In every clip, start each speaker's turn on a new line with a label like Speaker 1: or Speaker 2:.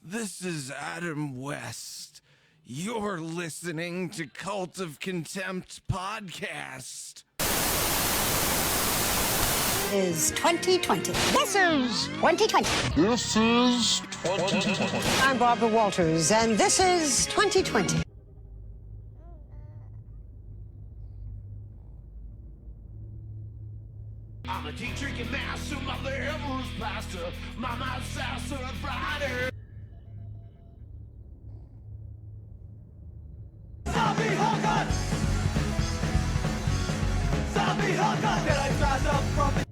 Speaker 1: This is Adam West. You're listening to Cult of Contempt Podcast.
Speaker 2: Is 2020. This is 2020.
Speaker 3: This is 2020.
Speaker 2: I'm Barbara Walters, and this is 2020.
Speaker 4: I'm a tea drinking master, my liver is plaster, my mind's faster and brighter. Zombie Hawker! Zombie Hawker! Then I rise up from the...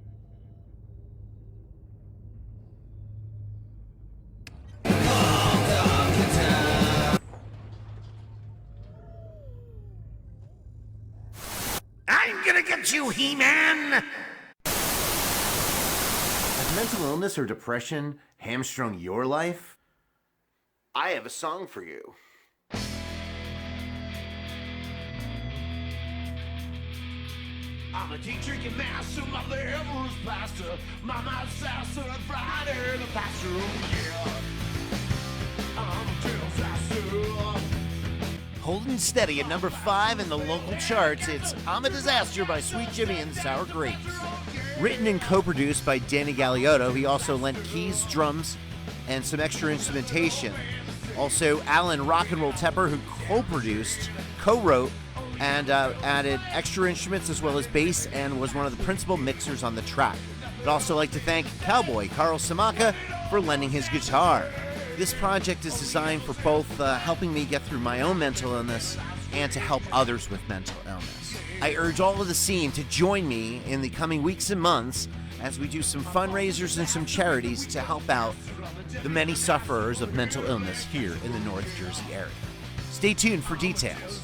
Speaker 5: I'm gonna get you, He-Man!
Speaker 6: Has mental illness or depression hamstrung your life? I have a song for you.
Speaker 4: I'm a tea drinking master, my liver is plaster, my mind's faster and brighter. The pastor, yeah. I'm a disaster.
Speaker 6: Holding steady at number 5 in the local charts, it's I'm a Disaster by Sweet Jimmy and the Sour Grapes. Written and co-produced by Danny Galiotto, he also lent keys, drums, and some extra instrumentation. Also, Alan Rock'n'Roll Tepper, who co-produced, co-wrote, and added extra instruments as well as bass and was one of the principal mixers on the track. I'd also like to thank Cowboy Carl Samaka for lending his guitar. This project is designed for both helping me get through my own mental illness and to help others with mental illness. I urge all of the scene to join me in the coming weeks and months as we do some fundraisers and some charities to help out the many sufferers of mental illness here in the North Jersey area. Stay tuned for details.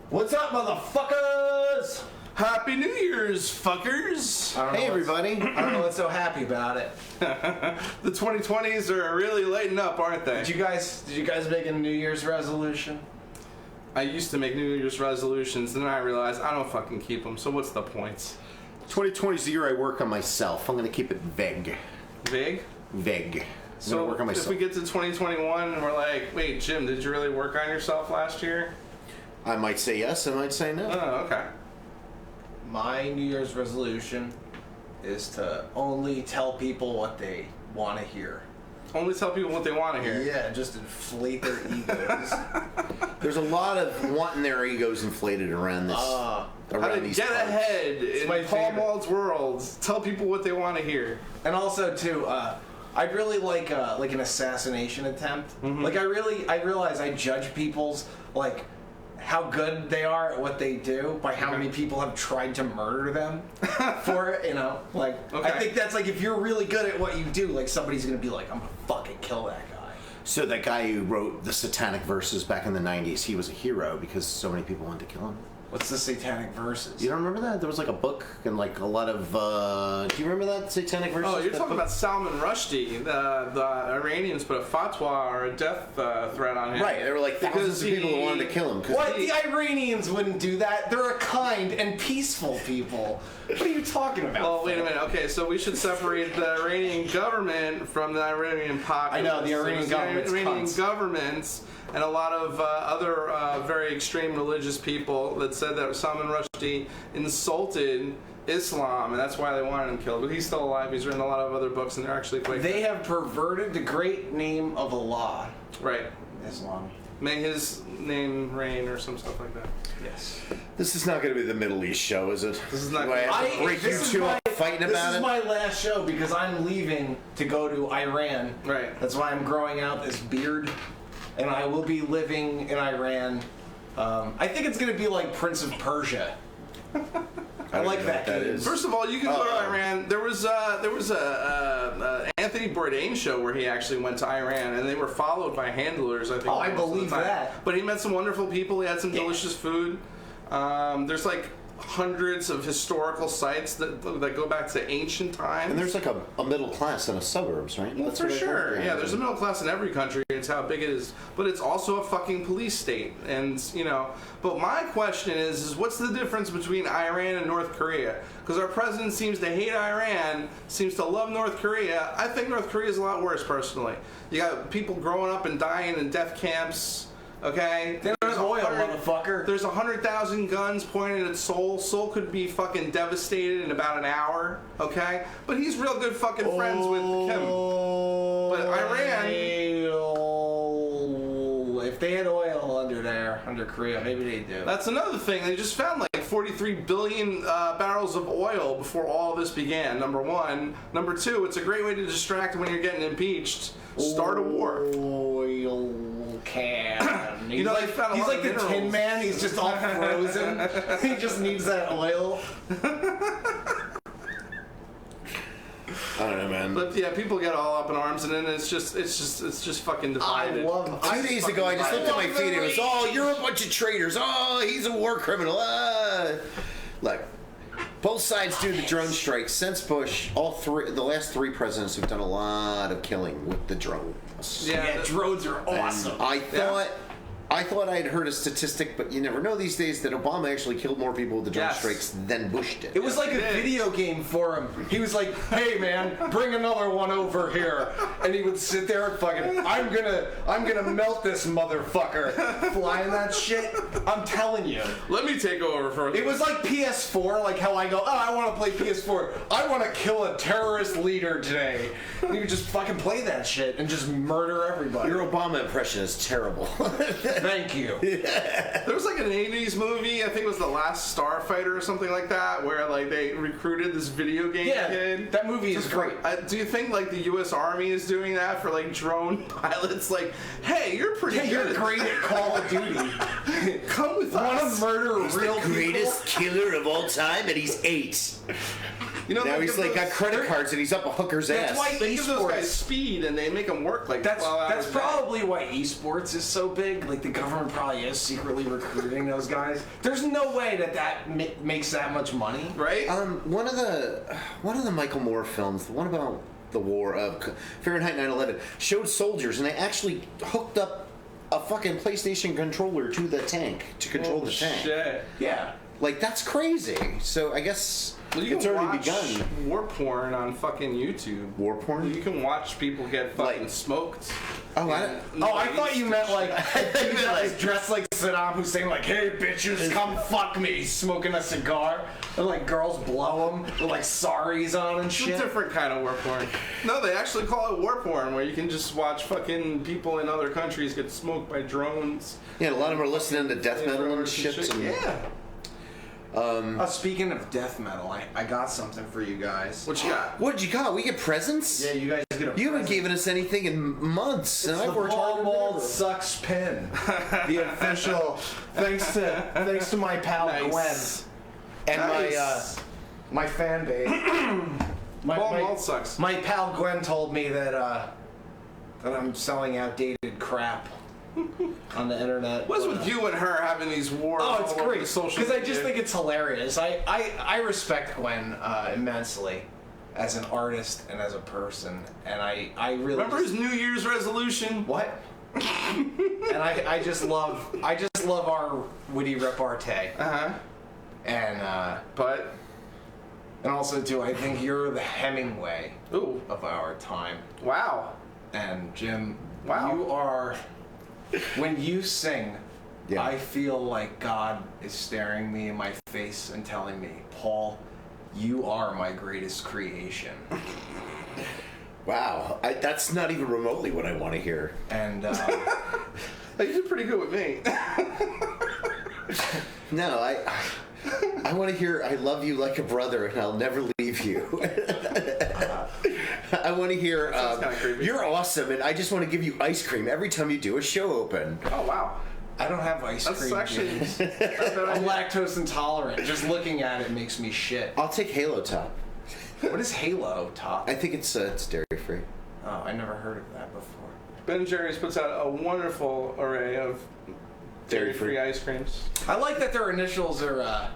Speaker 7: What's up, motherfuckers?
Speaker 8: Happy New Year's, fuckers!
Speaker 6: Hey, everybody.
Speaker 7: I don't know what's so happy about it.
Speaker 8: The 2020s are really lighting up, aren't they?
Speaker 7: Did you guys make a New Year's resolution?
Speaker 8: I used to make New Year's resolutions, and then I realized I don't fucking keep them, so what's the point?
Speaker 6: 2020 is the year I work on myself. I'm going to keep it vague.
Speaker 8: Vague?
Speaker 6: Vague.
Speaker 8: So
Speaker 6: work on myself.
Speaker 8: if we get to 2021 and we're like, wait, Jim, did you really work on yourself last year?
Speaker 6: I might say yes, I might say no.
Speaker 8: Oh, okay.
Speaker 7: My New Year's resolution is to only tell people what they want to hear.
Speaker 8: Only tell people what they want to hear.
Speaker 7: Yeah, just inflate their egos.
Speaker 6: There's a lot of wanting their egos inflated around this.
Speaker 8: How to
Speaker 6: these
Speaker 8: get
Speaker 6: parts.
Speaker 8: ahead in
Speaker 7: my
Speaker 8: Paul
Speaker 7: favorite.
Speaker 8: Mald's world. Tell people what they want to hear.
Speaker 7: And also, too, I'd really like an assassination attempt.
Speaker 8: Mm-hmm.
Speaker 7: Like, I realize I judge people's, like, how good they are at what they do by how many people have tried to murder them for it, you know? Like,
Speaker 8: Okay.
Speaker 7: I think that's like, if you're really good at what you do, like, somebody's gonna be like, I'm gonna fucking kill that guy.
Speaker 6: So that guy who wrote the Satanic Verses back in the 90s, he was a hero because so many people wanted to kill him?
Speaker 7: What's the Satanic Verses?
Speaker 6: You don't remember that? There was like a book and like a lot of. Do you remember that Satanic Verses?
Speaker 8: Oh, you're
Speaker 6: that
Speaker 8: talking
Speaker 6: book?
Speaker 8: about Salman Rushdie. The Iranians put a fatwa or a death threat on him.
Speaker 6: Right, there were like thousands of people who wanted to kill him.
Speaker 7: What? The Iranians wouldn't do that. They're a kind and peaceful people. What are you talking about?
Speaker 8: Well, wait a minute. Okay, so we should separate the Iranian government from the Iranian populace.
Speaker 7: I know, the Iranian government's
Speaker 8: Iranian
Speaker 7: cunts.
Speaker 8: governments and a lot of other very extreme religious people that said that Salman Rushdie insulted Islam, and that's why they wanted him killed. But he's still alive. He's written a lot of other books, and they're actually quite
Speaker 7: They
Speaker 8: good.
Speaker 7: have perverted the great name of Allah.
Speaker 8: Right.
Speaker 7: Islam.
Speaker 8: May his name reign or some stuff like that.
Speaker 7: Yes.
Speaker 6: This is not going to be the Middle East show, is it?
Speaker 8: This is not
Speaker 6: Do I have to break you
Speaker 7: this is
Speaker 6: two
Speaker 7: my-
Speaker 6: up fighting about
Speaker 7: This
Speaker 6: it?
Speaker 7: is my last show because I'm leaving to go to Iran.
Speaker 8: Right.
Speaker 7: That's why I'm growing out this beard, and I will be living in Iran. I think it's going to be like Prince of Persia. I like that game.
Speaker 8: First of all, you can go to Iran. There was a Anthony Bourdain show where he actually went to Iran, and they were followed by handlers. I think.
Speaker 7: Oh, I
Speaker 8: most of the
Speaker 7: believe
Speaker 8: time.
Speaker 7: that.
Speaker 8: But he met some wonderful people. He had some delicious food. There's like hundreds of historical sites that go back to ancient times.
Speaker 6: And there's like a middle class in the suburbs, right?
Speaker 8: Well,
Speaker 6: That's
Speaker 8: for
Speaker 6: what I
Speaker 8: sure.
Speaker 6: heard.
Speaker 8: Yeah, there's a middle class in every country. It's how big it is. But it's also a fucking police state. And, you know, but my question is what's the difference between Iran and North Korea? Because our president seems to hate Iran, seems to love North Korea. I think North Korea is a lot worse, personally. You got people growing up and dying in death camps. Okay?
Speaker 7: They don't have oil, motherfucker.
Speaker 8: There's 100,000 guns pointed at Seoul. Seoul could be fucking devastated in about an hour. Okay? But he's real good fucking friends with Kim. But Iran...
Speaker 7: If they had oil under Korea, maybe they do.
Speaker 8: That's another thing. They just found like 43 billion barrels of oil before all of this began, number one. Number two, it's a great way to distract when you're getting impeached. Start a war.
Speaker 7: Oil can. He's
Speaker 8: know, they
Speaker 7: like,
Speaker 8: found a
Speaker 7: he's
Speaker 8: lot
Speaker 7: like
Speaker 8: of
Speaker 7: the Tin
Speaker 8: minerals.
Speaker 7: Man. He's just all frozen. He just needs that oil.
Speaker 6: I don't know, man.
Speaker 8: But yeah, people get all up in arms, and then it's just fucking divided.
Speaker 6: Two days ago, I just looked at my feed and it was, oh, you're a bunch of traitors. Oh, he's a war criminal. Look, both sides do the drone strikes. Since Bush, the last three presidents have done a lot of killing with the drones.
Speaker 7: Yeah, drones are awesome.
Speaker 6: And I thought I'd heard a statistic, but you never know these days, that Obama actually killed more people with the drone strikes than Bush did.
Speaker 7: It was like a video game for him. He was like, "Hey man, bring another one over here," and he would sit there and fucking, "I'm gonna melt this motherfucker," flying that shit. I'm telling you.
Speaker 8: Let me take over for
Speaker 7: It was like PS4, like how I go, "Oh, I want to play PS4. I want to kill a terrorist leader today." And you would just fucking play that shit and just murder everybody.
Speaker 6: Your Obama impression is terrible.
Speaker 7: Thank you.
Speaker 8: There was like an 80s movie, I think it was The Last Starfighter or something like that, where like they recruited this video game kid.
Speaker 7: That movie is great.
Speaker 8: Do you think like the U.S. Army is doing that for like drone pilots? Like, hey, you're pretty good.
Speaker 7: You're great at Call of Duty.
Speaker 8: Come with
Speaker 7: Want
Speaker 8: us.
Speaker 7: to murder real
Speaker 6: Greatest killer of all time, and he's 8.
Speaker 8: You know,
Speaker 6: Now
Speaker 8: they
Speaker 6: he's
Speaker 8: give
Speaker 6: like got
Speaker 8: those-
Speaker 6: credit cards and he's up a hooker's ass.
Speaker 7: That's why
Speaker 8: They give those guys
Speaker 7: esports.
Speaker 8: speed and they make them work like
Speaker 7: That's
Speaker 8: 12 hours a day.
Speaker 7: probably why esports is so big. Like the government probably is secretly recruiting those guys. There's no way that makes that much money.
Speaker 8: Right?
Speaker 6: One of the Michael Moore films, the one about the war of Fahrenheit 9/11, showed soldiers and they actually hooked up a fucking PlayStation controller to the tank to control the tank.
Speaker 8: Shit.
Speaker 7: Yeah.
Speaker 6: Like, that's crazy. So I guess
Speaker 8: Well, you
Speaker 6: it's
Speaker 8: can
Speaker 6: already
Speaker 8: watch
Speaker 6: begun.
Speaker 8: war porn on fucking YouTube.
Speaker 6: War porn?
Speaker 8: You can watch people get fucking
Speaker 6: Like-
Speaker 8: smoked.
Speaker 6: Oh,
Speaker 7: I thought you meant like you guys dressed like Saddam Hussein, like, "Hey bitches, come fuck me," smoking a cigar, and like girls blow them with like saris on and
Speaker 8: It's a
Speaker 7: shit.
Speaker 8: different kind of war porn. No, they actually call it war porn, where you can just watch fucking people in other countries get smoked by drones.
Speaker 6: Yeah, a lot of them are listening to death metal and shit. And,
Speaker 8: Yeah.
Speaker 7: Speaking of death metal, I got something for you guys.
Speaker 8: What you got?
Speaker 6: What'd you got? We get presents?
Speaker 7: Yeah, you guys get a
Speaker 6: You haven't
Speaker 7: present.
Speaker 6: given us anything in months, and
Speaker 7: It's
Speaker 6: I've
Speaker 7: the
Speaker 6: worked
Speaker 7: Paul
Speaker 6: hard.
Speaker 7: Mold Sucks pin. The official, thanks to my pal
Speaker 8: Nice.
Speaker 7: Gwen and
Speaker 8: Nice.
Speaker 7: my fan base.
Speaker 8: Paul Mold sucks.
Speaker 7: My pal Gwen told me that I'm selling outdated crap. on the internet.
Speaker 8: What's with you and her having these wars?
Speaker 7: Oh, it's
Speaker 8: all over
Speaker 7: great
Speaker 8: the social
Speaker 7: because I
Speaker 8: media?
Speaker 7: just think it's hilarious. I respect Gwen immensely as an artist and as a person, and I really
Speaker 8: Remember his New Year's resolution?
Speaker 7: what? And I just love our witty repartee. And
Speaker 8: But
Speaker 7: and also too, I think you're the Hemingway
Speaker 8: ooh,
Speaker 7: of our time.
Speaker 8: wow.
Speaker 7: And Jim,
Speaker 8: Wow.
Speaker 7: you are when you sing.
Speaker 6: Yeah.
Speaker 7: I feel like God is staring me in my face and telling me, Paul, you are my greatest creation.
Speaker 6: Wow, that's not even remotely what I want to hear.
Speaker 7: And
Speaker 8: You did pretty good with me.
Speaker 6: No, I want to hear "I love you like a brother and I'll never leave you." I want to hear
Speaker 8: kinda creepy.
Speaker 6: "You're awesome and I just want to give you ice cream every time you do a show open."
Speaker 8: Oh wow.
Speaker 7: I don't have ice
Speaker 8: That's
Speaker 7: cream.
Speaker 8: actually.
Speaker 7: James.
Speaker 8: That's
Speaker 7: I'm lactose intolerant. Just looking at it makes me shit.
Speaker 6: I'll take Halo Top.
Speaker 7: What is Halo Top?
Speaker 6: I think it's dairy free.
Speaker 7: Oh, I never heard of that before.
Speaker 8: Ben & Jerry's puts out a wonderful array of dairy-free ice creams.
Speaker 7: I like that their initials are,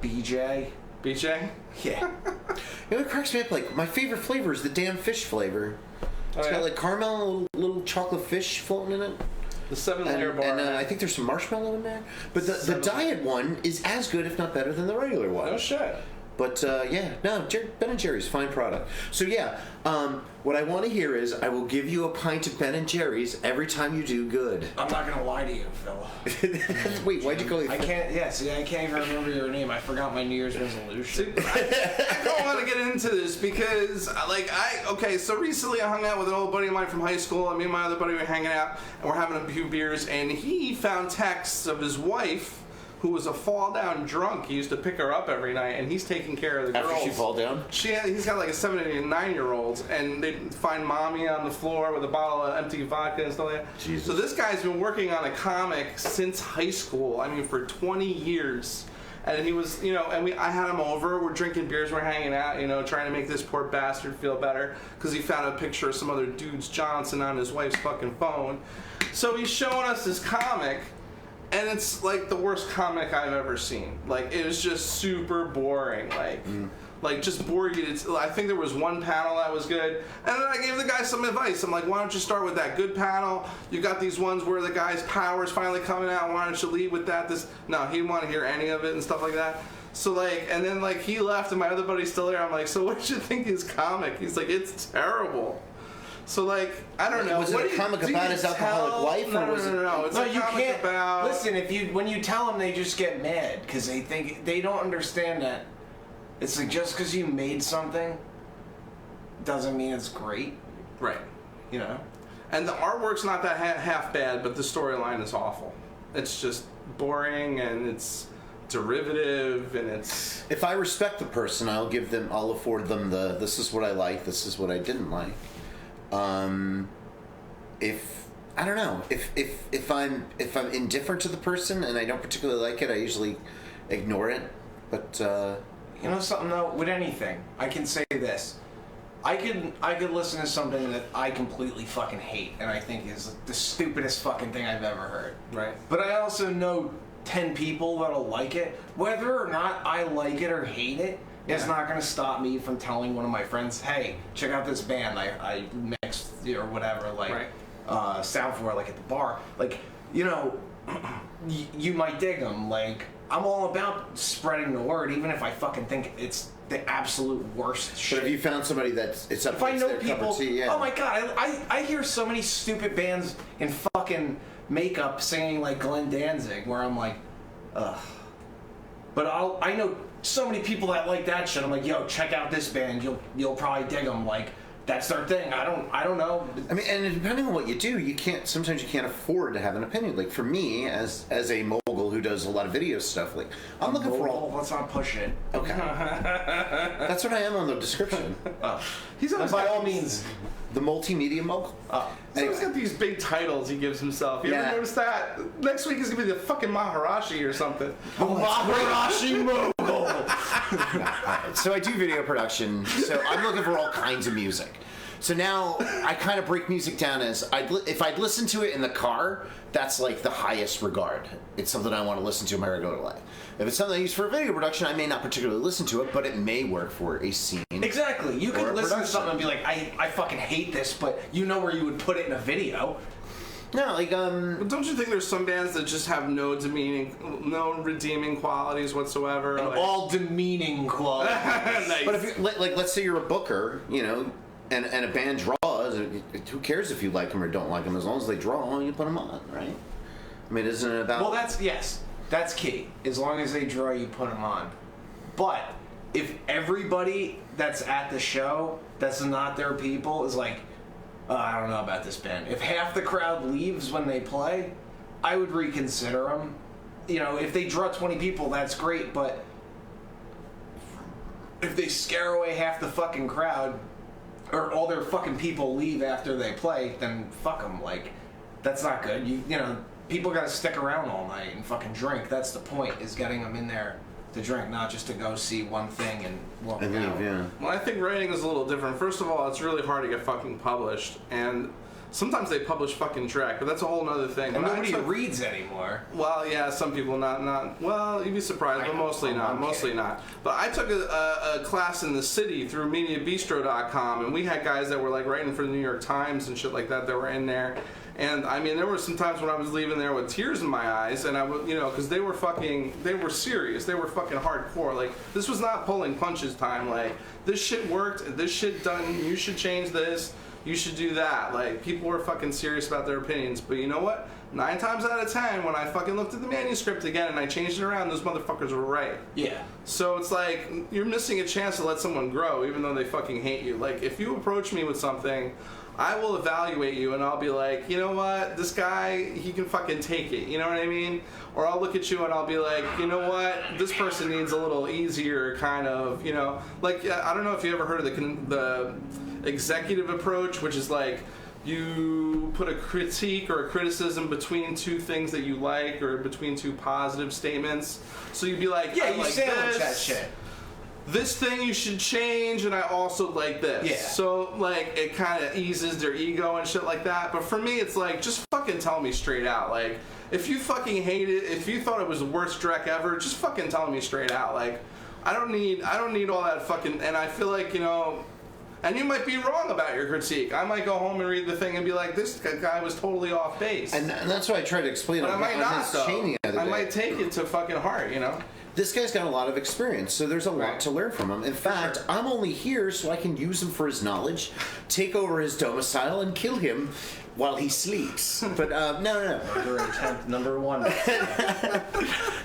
Speaker 7: BJ.
Speaker 8: BJ?
Speaker 7: Yeah.
Speaker 6: You know what cracks me up? Like my favorite flavor is the damn fish flavor. It's
Speaker 8: yeah?
Speaker 6: got like caramel, little chocolate fish floating in it.
Speaker 8: The 7-layer bar.
Speaker 6: And I think there's some marshmallow in there. But the diet one is as good, if not better, than the regular one.
Speaker 8: No shit.
Speaker 6: But Ben & Jerry's, fine product. So yeah, what I want to hear is I will give you a pint of Ben & Jerry's every time you do good.
Speaker 7: I'm not gonna lie to you, Phil.
Speaker 6: Wait, why'd you call it?
Speaker 7: I can't. Yeah, see, I can't even remember your name. I forgot my New Year's resolution.
Speaker 8: I don't want to get into this because, so recently I hung out with an old buddy of mine from high school, and me and my other buddy were hanging out, and we're having a few beers, and he found texts of his wife, who was a fall-down drunk. He used to pick her up every night, and he's taking care of the girls.
Speaker 6: After she fall down?
Speaker 8: He's got like a 7 and 9-year-olds, and they find mommy on the floor with a bottle of empty vodka and stuff like that.
Speaker 6: Jesus.
Speaker 8: So this guy's been working on a comic since high school. I mean, for 20 years. And he was, I had him over. We're drinking beers, we're hanging out, trying to make this poor bastard feel better because he found a picture of some other dude's Johnson on his wife's fucking phone. So he's showing us this comic. And it's like the worst comic I've ever seen. Like, it was just super boring. Like just boring. I think there was one panel that was good. And then I gave the guy some advice. I'm like, why don't you start with that good panel? You got these ones where the guy's power is finally coming out. Why don't you lead with that? No, he didn't want to hear any of it and stuff like that. So and then he left and my other buddy's still there. I'm like, so what did you think of his comic? He's like, it's terrible. So I don't know.
Speaker 6: Was it a comic about his alcoholic wife, or was it?
Speaker 8: No. It's a comic about.
Speaker 7: Listen, when you tell them, they just get mad because they think they don't understand that. It's like just because you made something doesn't mean it's great.
Speaker 8: Right. And the artwork's not that half bad, but the storyline is awful. It's just boring and it's derivative and it's.
Speaker 6: If I respect the person, I'll afford them this is what I like, this is what I didn't like. If I'm indifferent to the person and I don't particularly like it, I usually ignore it. But
Speaker 7: you know something though, with anything, I can say this. I could listen to something that I completely fucking hate and I think is the stupidest fucking thing I've ever heard.
Speaker 8: Right.
Speaker 7: But I also know 10 people that'll like it. Whether or not I like it or hate it, it's not going to stop me from telling one of my friends, hey, check out this band I mixed or whatever, sound for at the bar. You might dig them. I'm all about spreading the word, even if I fucking think it's the absolute worst shit.
Speaker 6: But if you found somebody it's up
Speaker 7: if I know
Speaker 6: their cup
Speaker 7: people,
Speaker 6: of tea,
Speaker 7: oh my god, I hear so many stupid bands in fucking makeup singing like Glenn Danzig, where I'm like, ugh. But I know so many people that like that shit. I'm like, yo, check out this band. You'll probably dig them. That's their thing. I don't know.
Speaker 6: I mean, and depending on what you do, sometimes you can't afford to have an opinion. For me, as a mogul who does a lot of video stuff, I'm looking for all.
Speaker 7: Let's not push it.
Speaker 6: Okay. That's what I am on the description.
Speaker 8: He's always
Speaker 7: by all means.
Speaker 6: The multimedia mogul.
Speaker 8: He's always got these big titles he gives himself. You ever notice that? Next week is gonna be the fucking Maharashi or something.
Speaker 7: Maharashi mogul.
Speaker 6: So I do video production. So I'm looking for all kinds of music. So now I kind of break music down as if I'd listen to it in the car, that's like the highest regard. It's something I want to listen to in my regular life. If it's something I use for a video production, I may not particularly listen to it, but it may work for a scene.
Speaker 7: Exactly. You
Speaker 6: or
Speaker 7: can
Speaker 6: a
Speaker 7: listen to
Speaker 6: production.
Speaker 7: something and be like, I fucking hate this, but you know where you would put it in a video.
Speaker 6: No, like
Speaker 8: But don't you think there's some bands that just have no redeeming qualities whatsoever?
Speaker 7: And
Speaker 8: like,
Speaker 7: all demeaning quality.
Speaker 8: Nice.
Speaker 6: But if you like, let's say you're a booker, you know, and a band draws. Who cares if you like them or don't like them? As long as they draw, you put them on, right? I mean, isn't it about?
Speaker 7: Well, that's key. As long as they draw, you put them on. But if everybody that's at the show that's not their people is like, I don't know about this band. If half the crowd leaves when they play, I would reconsider them. You know, if they draw 20 people, that's great, but if they scare away half the fucking crowd, or all their fucking people leave after they play, then fuck them. Like, that's not good. You know, people gotta stick around all night and fucking drink. That's the point, is getting them in there to drink, not just to go see one thing and walk out.
Speaker 6: yeah.
Speaker 8: Well, I think writing is a little different. First of all, it's really hard to get fucking published, and sometimes they publish fucking track, but that's a whole nother thing.
Speaker 7: And
Speaker 8: But
Speaker 7: nobody reads anymore.
Speaker 8: Well, yeah, some people not. Well, you'd be surprised, but mostly not. Mostly not. But I took a class in the city through MediaBistro.com, and we had guys that were like writing for the New York Times and shit like that were in there. And I mean, there were some times when I was leaving there with tears in my eyes, and I would, you know, because they were serious, they were fucking hardcore. Like, this was not pulling punches time. Like, this shit worked, this shit done. You should change this. You should do that. Like, people were fucking serious about their opinions. But you know what? 9 times out of 10, when I fucking looked at the manuscript again and I changed it around, those motherfuckers were right.
Speaker 7: Yeah.
Speaker 8: So it's like, you're missing a chance to let someone grow, even though they fucking hate you. Like, if you approach me with something, I will evaluate you and I'll be like, you know what, this guy, he can fucking take it, you know what I mean? Or I'll look at you and I'll be like, you know what, this person needs a little easier kind of, you know, like, I don't know if you ever heard of the executive approach, which is like, you put a critique or a criticism between two things that you like, or between two positive statements. So you'd be like,
Speaker 7: Yeah,
Speaker 8: I
Speaker 7: you
Speaker 8: like
Speaker 7: sandwich
Speaker 8: this.
Speaker 7: that shit.
Speaker 8: This thing you should change, and I also like this.
Speaker 7: Yeah.
Speaker 8: So, like, it kind of eases their ego and shit like that. But for me, it's like, just fucking tell me straight out. Like, if you fucking hate it, if you thought it was the worst Drek ever, just fucking tell me straight out. Like, I don't need all that fucking, and I feel like, you know, and you might be wrong about your critique. I might go home and read the thing and be like, this guy was totally off base.
Speaker 6: And that's what I tried to explain
Speaker 8: But I
Speaker 6: on,
Speaker 8: might
Speaker 6: on
Speaker 8: not,
Speaker 6: his
Speaker 8: though.
Speaker 6: chain the other
Speaker 8: I
Speaker 6: day.
Speaker 8: might take it to fucking heart, you know?
Speaker 6: This guy's got a lot of experience, so there's a lot
Speaker 8: Right.
Speaker 6: to learn from him. In fact, I'm only here so I can use him for his knowledge, take over his domicile, and kill him while he sleeps. But no.
Speaker 7: Murder attempt number 1.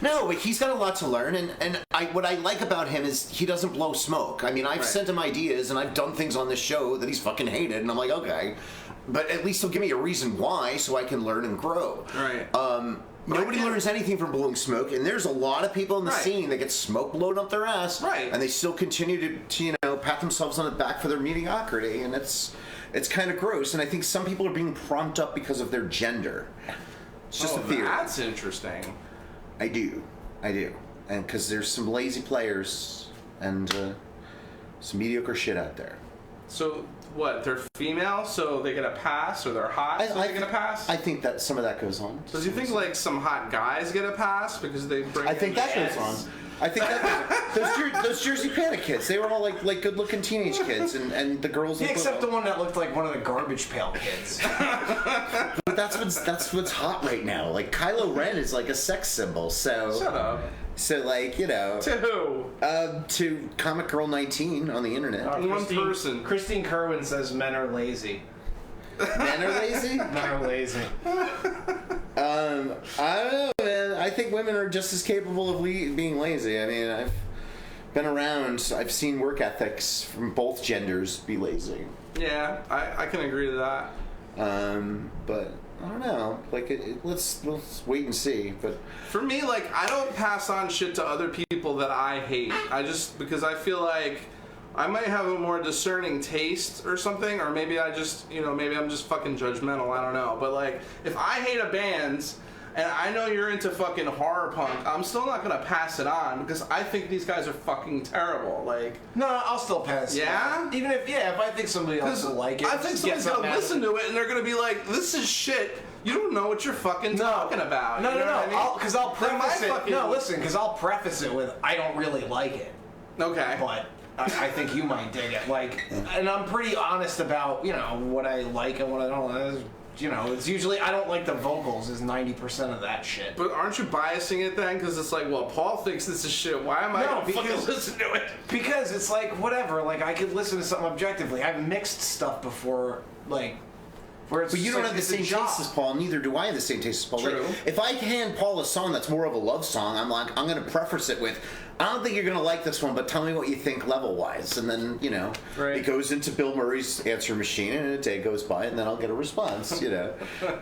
Speaker 6: No, but he's got a lot to learn, and what I like about him is he doesn't blow smoke. I mean, I've
Speaker 8: Right.
Speaker 6: sent him ideas, and I've done things on this show that he's fucking hated, and I'm like, okay. But at least he'll give me a reason why, so I can learn and grow.
Speaker 8: Right.
Speaker 6: Nobody learns anything from blowing smoke, and there's a lot of people in the
Speaker 8: Right.
Speaker 6: scene that get smoke blown up their ass,
Speaker 8: Right.
Speaker 6: and they still continue to you know, pat themselves on the back for their mediocrity, and it's kind of gross. And I think some people are being propped up because of their gender. It's just a theory.
Speaker 8: That's interesting.
Speaker 6: I do, and because there's some lazy players and some mediocre shit out there.
Speaker 8: So, what, they're female, so they get a pass, or they're hot, so they get a pass?
Speaker 6: I think that some of that goes on.
Speaker 8: Does you think, like, some hot guys get a pass because they bring
Speaker 6: I think
Speaker 8: in
Speaker 6: that
Speaker 8: shit?
Speaker 6: goes on. I think that those Jersey Panic kids, they were all like good-looking teenage kids, and the girls.
Speaker 7: Yeah, except the one that looked like one of the Garbage Pail Kids.
Speaker 6: But that's what's hot right now. Like, Kylo Ren is like a sex symbol. So
Speaker 8: Shut up.
Speaker 6: So, like, you know,
Speaker 8: To who?
Speaker 6: to Comic Girl 19 on the internet.
Speaker 8: One person.
Speaker 7: Christine Kerwin says men are lazy.
Speaker 6: Men are lazy.
Speaker 7: Men are lazy.
Speaker 6: I don't know, man. I think women are just as capable of being lazy. I mean, I've been around. I've seen work ethics from both genders be lazy.
Speaker 8: Yeah, I can agree to that.
Speaker 6: But I don't know. Like, let's wait and see. But
Speaker 8: For me, like, I don't pass on shit to other people that I hate. Because I feel like I might have a more discerning taste or something, or maybe I just, you know, maybe I'm just fucking judgmental, I don't know. But, like, if I hate a band and I know you're into fucking horror punk, I'm still not gonna pass it on because I think these guys are fucking terrible. Like,
Speaker 7: No, I'll still pass.
Speaker 8: Yeah?
Speaker 7: Even if I think somebody else will like it.
Speaker 8: I think
Speaker 7: just get
Speaker 8: somebody's gonna
Speaker 7: something out of
Speaker 8: listen
Speaker 7: it.
Speaker 8: to it and they're gonna be like, "This is shit. You don't know what you're fucking talking about."
Speaker 7: No,
Speaker 8: You know what I mean?
Speaker 7: Because I'll
Speaker 8: Like, my
Speaker 7: preface it.
Speaker 8: fucking-
Speaker 7: No, listen, because I'll preface it with I don't really like it,
Speaker 8: Okay.
Speaker 7: but I think you might dig it. Like, and I'm pretty honest about what I like and what I don't like. It's usually I don't like the vocals. Is 90% of that shit.
Speaker 8: But aren't you biasing it then? Because it's like, well, Paul thinks this is shit. Why am I gonna fucking listen to it?
Speaker 7: Because it's like whatever. Like I could listen to something objectively. I've mixed stuff before, like. Where it's
Speaker 9: But you
Speaker 7: just
Speaker 9: don't
Speaker 7: like,
Speaker 9: have the
Speaker 7: it's a
Speaker 9: same
Speaker 7: job.
Speaker 9: taste as Paul, neither do I have the same taste as Paul.
Speaker 8: True.
Speaker 9: Like, if I hand Paul a song that's more of a love song, I'm going to preface it with, I don't think you're going to like this one, but tell me what you think level-wise. And then,
Speaker 8: Right.
Speaker 9: it goes into Bill Murray's answer machine, and a day goes by, and then I'll get a response,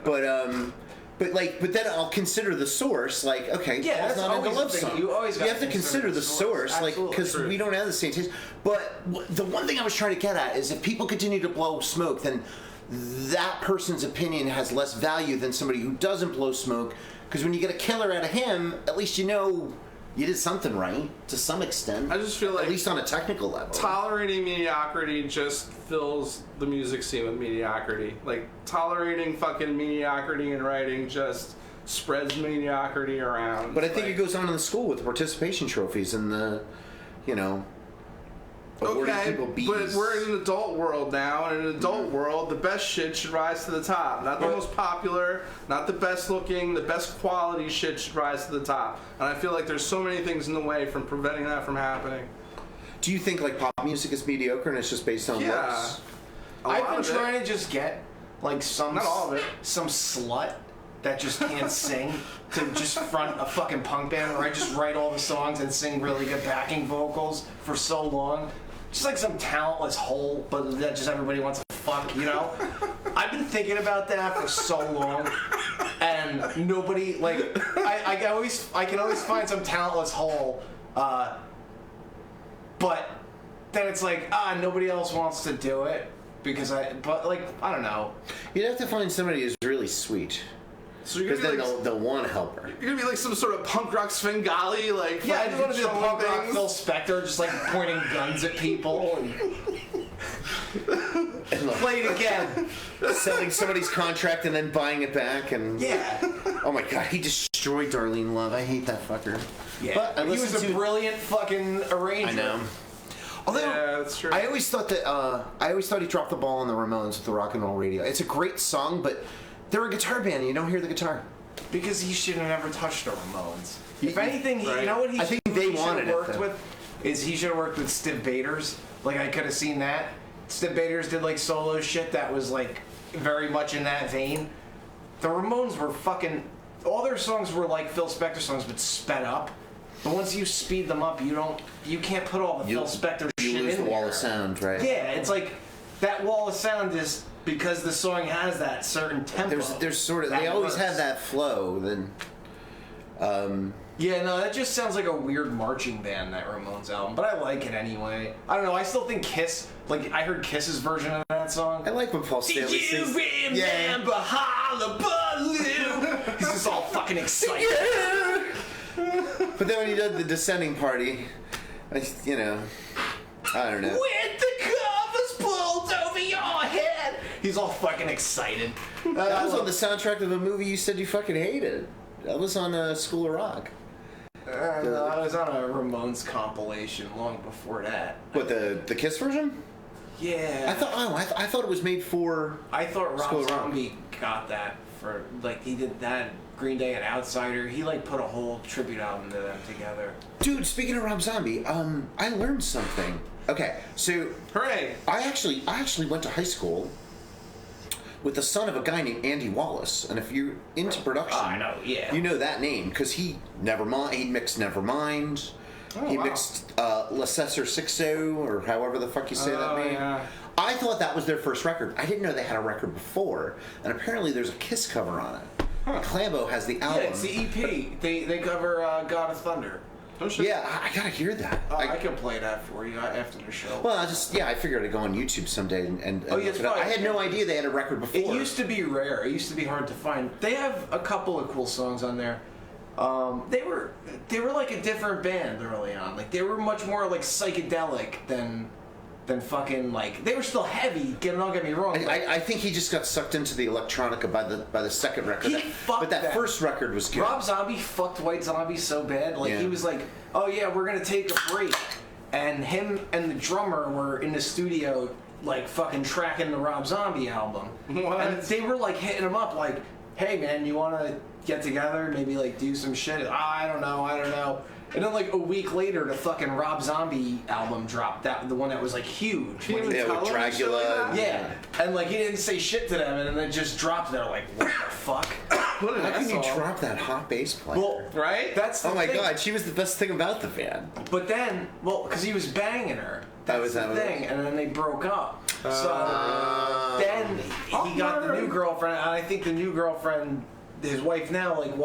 Speaker 9: But then I'll consider the source, like, okay,
Speaker 7: Yeah,
Speaker 9: Paul's
Speaker 7: that's
Speaker 9: not into
Speaker 7: always
Speaker 9: love
Speaker 7: the thing.
Speaker 9: song.
Speaker 7: You always gotta
Speaker 9: have to consider the source, like,
Speaker 7: Absolutely.
Speaker 9: because
Speaker 7: True.
Speaker 9: we don't have the same taste. But the one thing I was trying to get at is if people continue to blow smoke, then that person's opinion has less value than somebody who doesn't blow smoke. Because when you get a killer out of him, at least you know you did something right to some extent.
Speaker 8: I just feel like
Speaker 9: at least on a technical level.
Speaker 8: tolerating mediocrity just fills the music scene with mediocrity. Like, tolerating fucking mediocrity in writing just spreads mediocrity around.
Speaker 9: But I think it goes on in the school with the participation trophies and the, awarding
Speaker 8: Okay,
Speaker 9: people B's.
Speaker 8: but we're in an adult world now, and in an adult world, the best shit should rise to the top. Not the most popular, not the best looking, the best quality shit should rise to the top. And I feel like there's so many things in the way from preventing that from happening.
Speaker 9: Do you think like pop music is mediocre and it's just based on
Speaker 8: Yeah.
Speaker 9: looks?
Speaker 7: I've been trying to just get like some
Speaker 8: Not all of it.
Speaker 7: some slut that just can't sing to just front a fucking punk band where I just write all the songs and sing really good backing vocals for so long. Just like some talentless hole, but that just everybody wants to fuck, I've been thinking about that for so long, and nobody like I can always find some talentless hole, but then it's like nobody else wants to do it because I don't know.
Speaker 9: You'd have to find somebody who's really sweet.
Speaker 8: So you're
Speaker 9: Because
Speaker 8: gonna
Speaker 9: then
Speaker 8: be like,
Speaker 9: they'll want to help her.
Speaker 8: you're gonna be like some sort of punk rock Svengali, like
Speaker 7: Yeah, I just want to be the
Speaker 8: showing
Speaker 7: punk rock
Speaker 8: things.
Speaker 7: Phil Spector, just like pointing guns at people and play it again.
Speaker 9: Selling somebody's contract and then buying it back and
Speaker 7: Yeah.
Speaker 9: oh my god, he destroyed Darlene Love. I hate that fucker.
Speaker 7: Yeah.
Speaker 9: But I
Speaker 7: he was
Speaker 9: listened
Speaker 7: a
Speaker 9: to-
Speaker 7: brilliant fucking arranger.
Speaker 9: I know. Although
Speaker 8: Yeah, that's true.
Speaker 9: I always thought he dropped the ball on the Ramones with the Rock and Roll Radio. It's a great song, but they're a guitar band and you don't hear the guitar.
Speaker 7: Because he should have never touched the Ramones. If
Speaker 9: You-
Speaker 7: anything,
Speaker 8: Right.
Speaker 7: you know what he
Speaker 9: I think
Speaker 7: should-
Speaker 9: they
Speaker 7: he should have
Speaker 9: wanted it,
Speaker 7: worked
Speaker 9: though.
Speaker 7: with? Is he should have worked with Stiv Bators. Like, I could have seen that. Stiv Bators did, like, solo shit that was, like, very much in that vein. The Ramones were fucking... All their songs were like Phil Spector songs, but sped up. But once you speed them up, you can't put all the Phil Spector
Speaker 9: You
Speaker 7: shit
Speaker 9: lose
Speaker 7: in
Speaker 9: the wall
Speaker 7: there.
Speaker 9: of sound, right?
Speaker 7: Yeah, it's like that wall of sound is because the song has that certain tempo.
Speaker 9: There's sort of
Speaker 7: that
Speaker 9: they always
Speaker 7: works.
Speaker 9: have that flow. Then
Speaker 7: Yeah, no, that just sounds like a weird marching band, that Ramones album. But I like it anyway. I don't know. I still think Kiss. Like I heard Kiss's version of that song.
Speaker 9: I like when Paul Stanley sings.
Speaker 7: remember Hullabaloo? He's just all fucking excited.
Speaker 9: But then when he did the Descending Party, I don't know.
Speaker 7: With the covers pulled over your head. He's all fucking excited.
Speaker 9: That was on the soundtrack of a movie you said you fucking hated. That was on School of Rock.
Speaker 7: I was on a Ramones compilation long before that.
Speaker 9: What, the Kiss version?
Speaker 7: Yeah.
Speaker 9: I thought it was made for.
Speaker 7: I thought
Speaker 9: School
Speaker 7: Rob
Speaker 9: of Rock.
Speaker 7: Zombie got that for, like, he did that Green Day and Outsider. He, like, put a whole tribute album to them together.
Speaker 9: Dude, speaking of Rob Zombie, I learned something. Okay, so
Speaker 8: Hooray!
Speaker 9: I actually went to high school with the son of a guy named Andy Wallace, and if you're into production,
Speaker 7: I know, yeah.
Speaker 9: you know that name because he mixed Nevermind. He
Speaker 8: wow.
Speaker 9: mixed L'Assessor 6-0 or however the fuck you say that name.
Speaker 8: Yeah.
Speaker 9: I thought that was their first record. I didn't know they had a record before, and apparently there's a Kiss cover on it. Clambo has the
Speaker 7: Yeah,
Speaker 9: album.
Speaker 7: it's the EP. They cover God of Thunder.
Speaker 9: Yeah, I gotta hear that.
Speaker 7: I can play that for you after the show.
Speaker 9: Well, I figured I'd go on YouTube someday and
Speaker 7: Oh, yeah,
Speaker 9: look it up. I had no idea they had a record before.
Speaker 7: It used to be rare. It used to be hard to find. They have a couple of cool songs on there. They were like a different band early on. Like they were much more like psychedelic than fucking like they were still heavy. Don't get me wrong.
Speaker 9: I think he just got sucked into the electronica by the second record.
Speaker 7: Fucked
Speaker 9: but that first record was good.
Speaker 7: Rob Zombie fucked White Zombie so bad. Like he was like, oh yeah, we're gonna take a break, and him and the drummer were in the studio like fucking tracking the Rob Zombie album.
Speaker 8: What?
Speaker 7: And they were like hitting him up like, hey man, you wanna get together, maybe like do some shit? I don't know. And then like a week later, the fucking Rob Zombie album dropped. The one that was like huge.
Speaker 9: Yeah, with Dracula.
Speaker 7: Yeah, and like he didn't say shit to them, and then it just dropped. They're like, what the fuck?
Speaker 8: What an
Speaker 9: How can you
Speaker 8: asshole.
Speaker 9: drop that hot bass player?
Speaker 7: Well,
Speaker 8: Right?
Speaker 7: That's the
Speaker 9: oh my
Speaker 7: thing.
Speaker 9: god, she was the best thing about the band.
Speaker 7: But then, well, because he was banging her. That's
Speaker 9: was
Speaker 7: the
Speaker 9: that what it
Speaker 7: thing, and then they broke up. So then he got the new girlfriend, and I think the new girlfriend, his wife now, like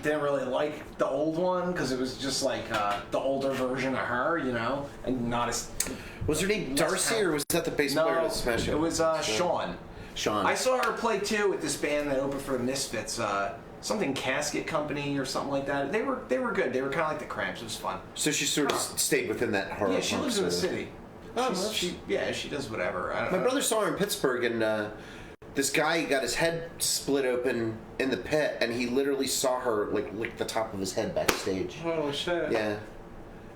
Speaker 7: didn't really like the old one because it was just like the older version of her, you know, and not as.
Speaker 9: Was her name Darcy or was that the bass player
Speaker 7: No,
Speaker 9: of Smash
Speaker 7: it was Sean.
Speaker 9: Sean.
Speaker 7: I saw her play too with this band that opened for the Misfits, something Casket Company or something like that. They were good. They were kind of like the Cramps. It was fun.
Speaker 9: So she sort of stayed within that horror.
Speaker 7: Yeah, she
Speaker 9: punk
Speaker 7: lives in the
Speaker 9: sort of-
Speaker 7: city.
Speaker 9: Oh,
Speaker 7: She does whatever. I don't
Speaker 9: My
Speaker 7: know.
Speaker 9: brother saw her in Pittsburgh, and this guy got his head split open in the pit, and he literally saw her like lick the top of his head backstage.
Speaker 8: Oh shit.
Speaker 9: Yeah.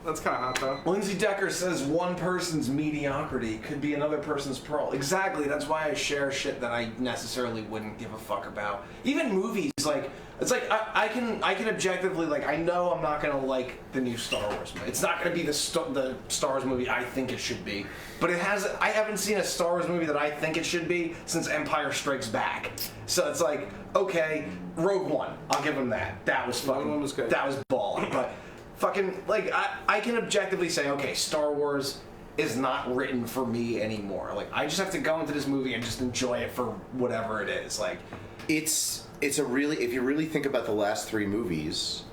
Speaker 8: That's kind of hot though.
Speaker 7: Lindsay Decker says one person's mediocrity could be another person's pearl. Exactly. That's why I share shit that I necessarily wouldn't give a fuck about. Even movies, like it's like I can objectively like I know I'm not gonna like the new Star Wars movie. It's not gonna be the Star Wars movie I think it should be. But I haven't seen a Star Wars movie that I think it should be since Empire Strikes Back. So it's like okay, Rogue One. I'll give them that. That was fucking.
Speaker 8: Rogue One was good.
Speaker 7: That was baller. But fucking like I can objectively say okay, Star Wars is not written for me anymore. Like I just have to go into this movie and just enjoy it for whatever it is. Like
Speaker 9: It's a really, if you really think about the last three movies,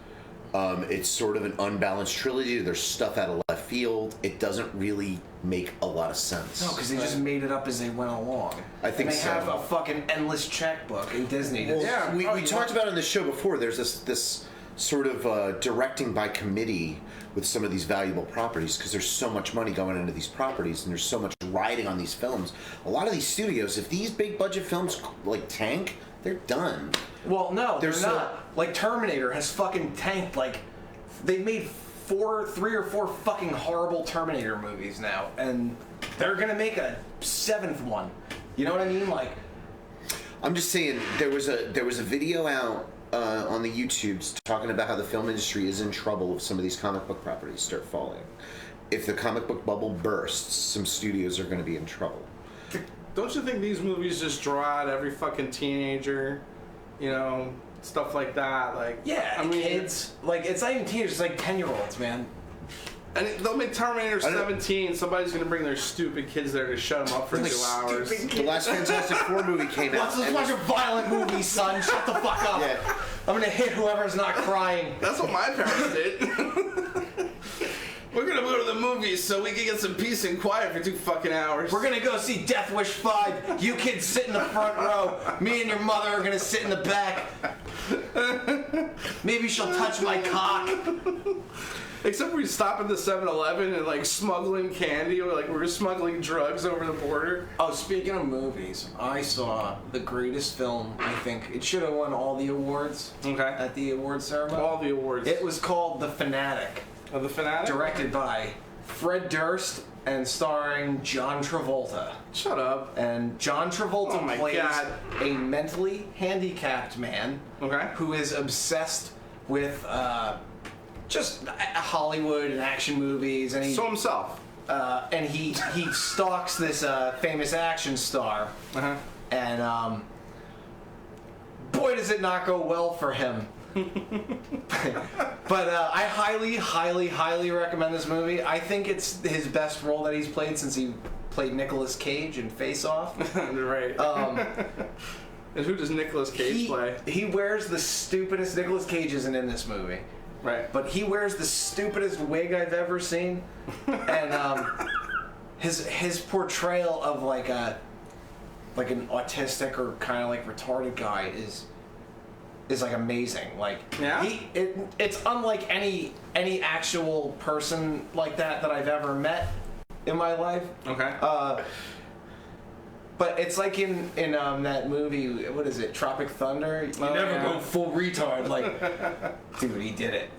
Speaker 9: it's sort of an unbalanced trilogy. There's stuff out of left field. It doesn't really make a lot of sense.
Speaker 7: no, because they just made it up as they went along.
Speaker 9: I think
Speaker 7: and they
Speaker 9: so.
Speaker 7: have a fucking endless checkbook in Disney.
Speaker 9: Well,
Speaker 8: Yeah.
Speaker 9: we talked about it on the show before. There's this sort of directing by committee with some of these valuable properties because there's so much money going into these properties and there's so much riding on these films. A lot of these studios, if these big budget films like tank, they're done.
Speaker 7: Well, no, they're
Speaker 9: so-
Speaker 7: not. Like Terminator has fucking tanked. Like they made 3 or 4 fucking horrible Terminator movies now, and they're gonna make a 7th one. You know what I mean? Like,
Speaker 9: I'm just saying there was a video out on the YouTubes talking about how the film industry is in trouble if some of these comic book properties start falling. If the comic book bubble bursts, some studios are going to be in trouble.
Speaker 8: Don't you think these movies just draw out every fucking teenager? You know, stuff like that. Like
Speaker 7: yeah,
Speaker 8: I mean,
Speaker 7: kids. Like it's not even teenagers. It's like 10-year-olds, man.
Speaker 8: And they'll make Terminator
Speaker 9: I don't-
Speaker 8: 17. Somebody's gonna bring their stupid kids there to shut them up for 2 hours.
Speaker 9: The last Fantastic Four movie came out.
Speaker 7: Let's watch a violent movie, son. Shut the fuck up.
Speaker 9: Yeah.
Speaker 7: I'm gonna hit whoever's not crying.
Speaker 8: That's what my parents did. We're gonna go to the movies so we can get some peace and quiet for 2 fucking hours.
Speaker 7: We're gonna go see Death Wish 5. You kids sit in the front row. Me and your mother are gonna sit in the back. Maybe she'll touch my cock.
Speaker 8: Except we stop at the 7-Eleven and like smuggling candy or like we're smuggling drugs over the border.
Speaker 7: Oh, speaking of movies, I saw the greatest film. I think it should have won all the awards
Speaker 8: Okay.
Speaker 7: at the awards ceremony.
Speaker 8: All the awards.
Speaker 7: It was called The Fanatic,
Speaker 8: Of the Fanatic?
Speaker 7: directed by Fred Durst and starring John Travolta.
Speaker 8: Shut up.
Speaker 7: And John Travolta
Speaker 8: Oh my
Speaker 7: plays
Speaker 8: God.
Speaker 7: a mentally handicapped man
Speaker 8: Okay.
Speaker 7: who is obsessed with just Hollywood and action movies, and
Speaker 8: So himself.
Speaker 7: he stalks this famous action star,
Speaker 8: Uh-huh.
Speaker 7: and boy does it not go well for him. But I highly, highly, highly recommend this movie. I think it's his best role that he's played since he played Nicolas Cage in Face Off.
Speaker 8: Right. And who does Nicolas Cage play?
Speaker 7: He wears the stupidest. Nicolas Cage isn't in this movie.
Speaker 8: Right.
Speaker 7: But he wears the stupidest wig I've ever seen, and his portrayal of like an autistic or kind of like retarded guy is like amazing. Like it's unlike any actual person like that I've ever met in my life.
Speaker 8: Okay.
Speaker 7: But it's like in that movie, what is it, Tropic Thunder? You never go full retard. Like, dude, he did it.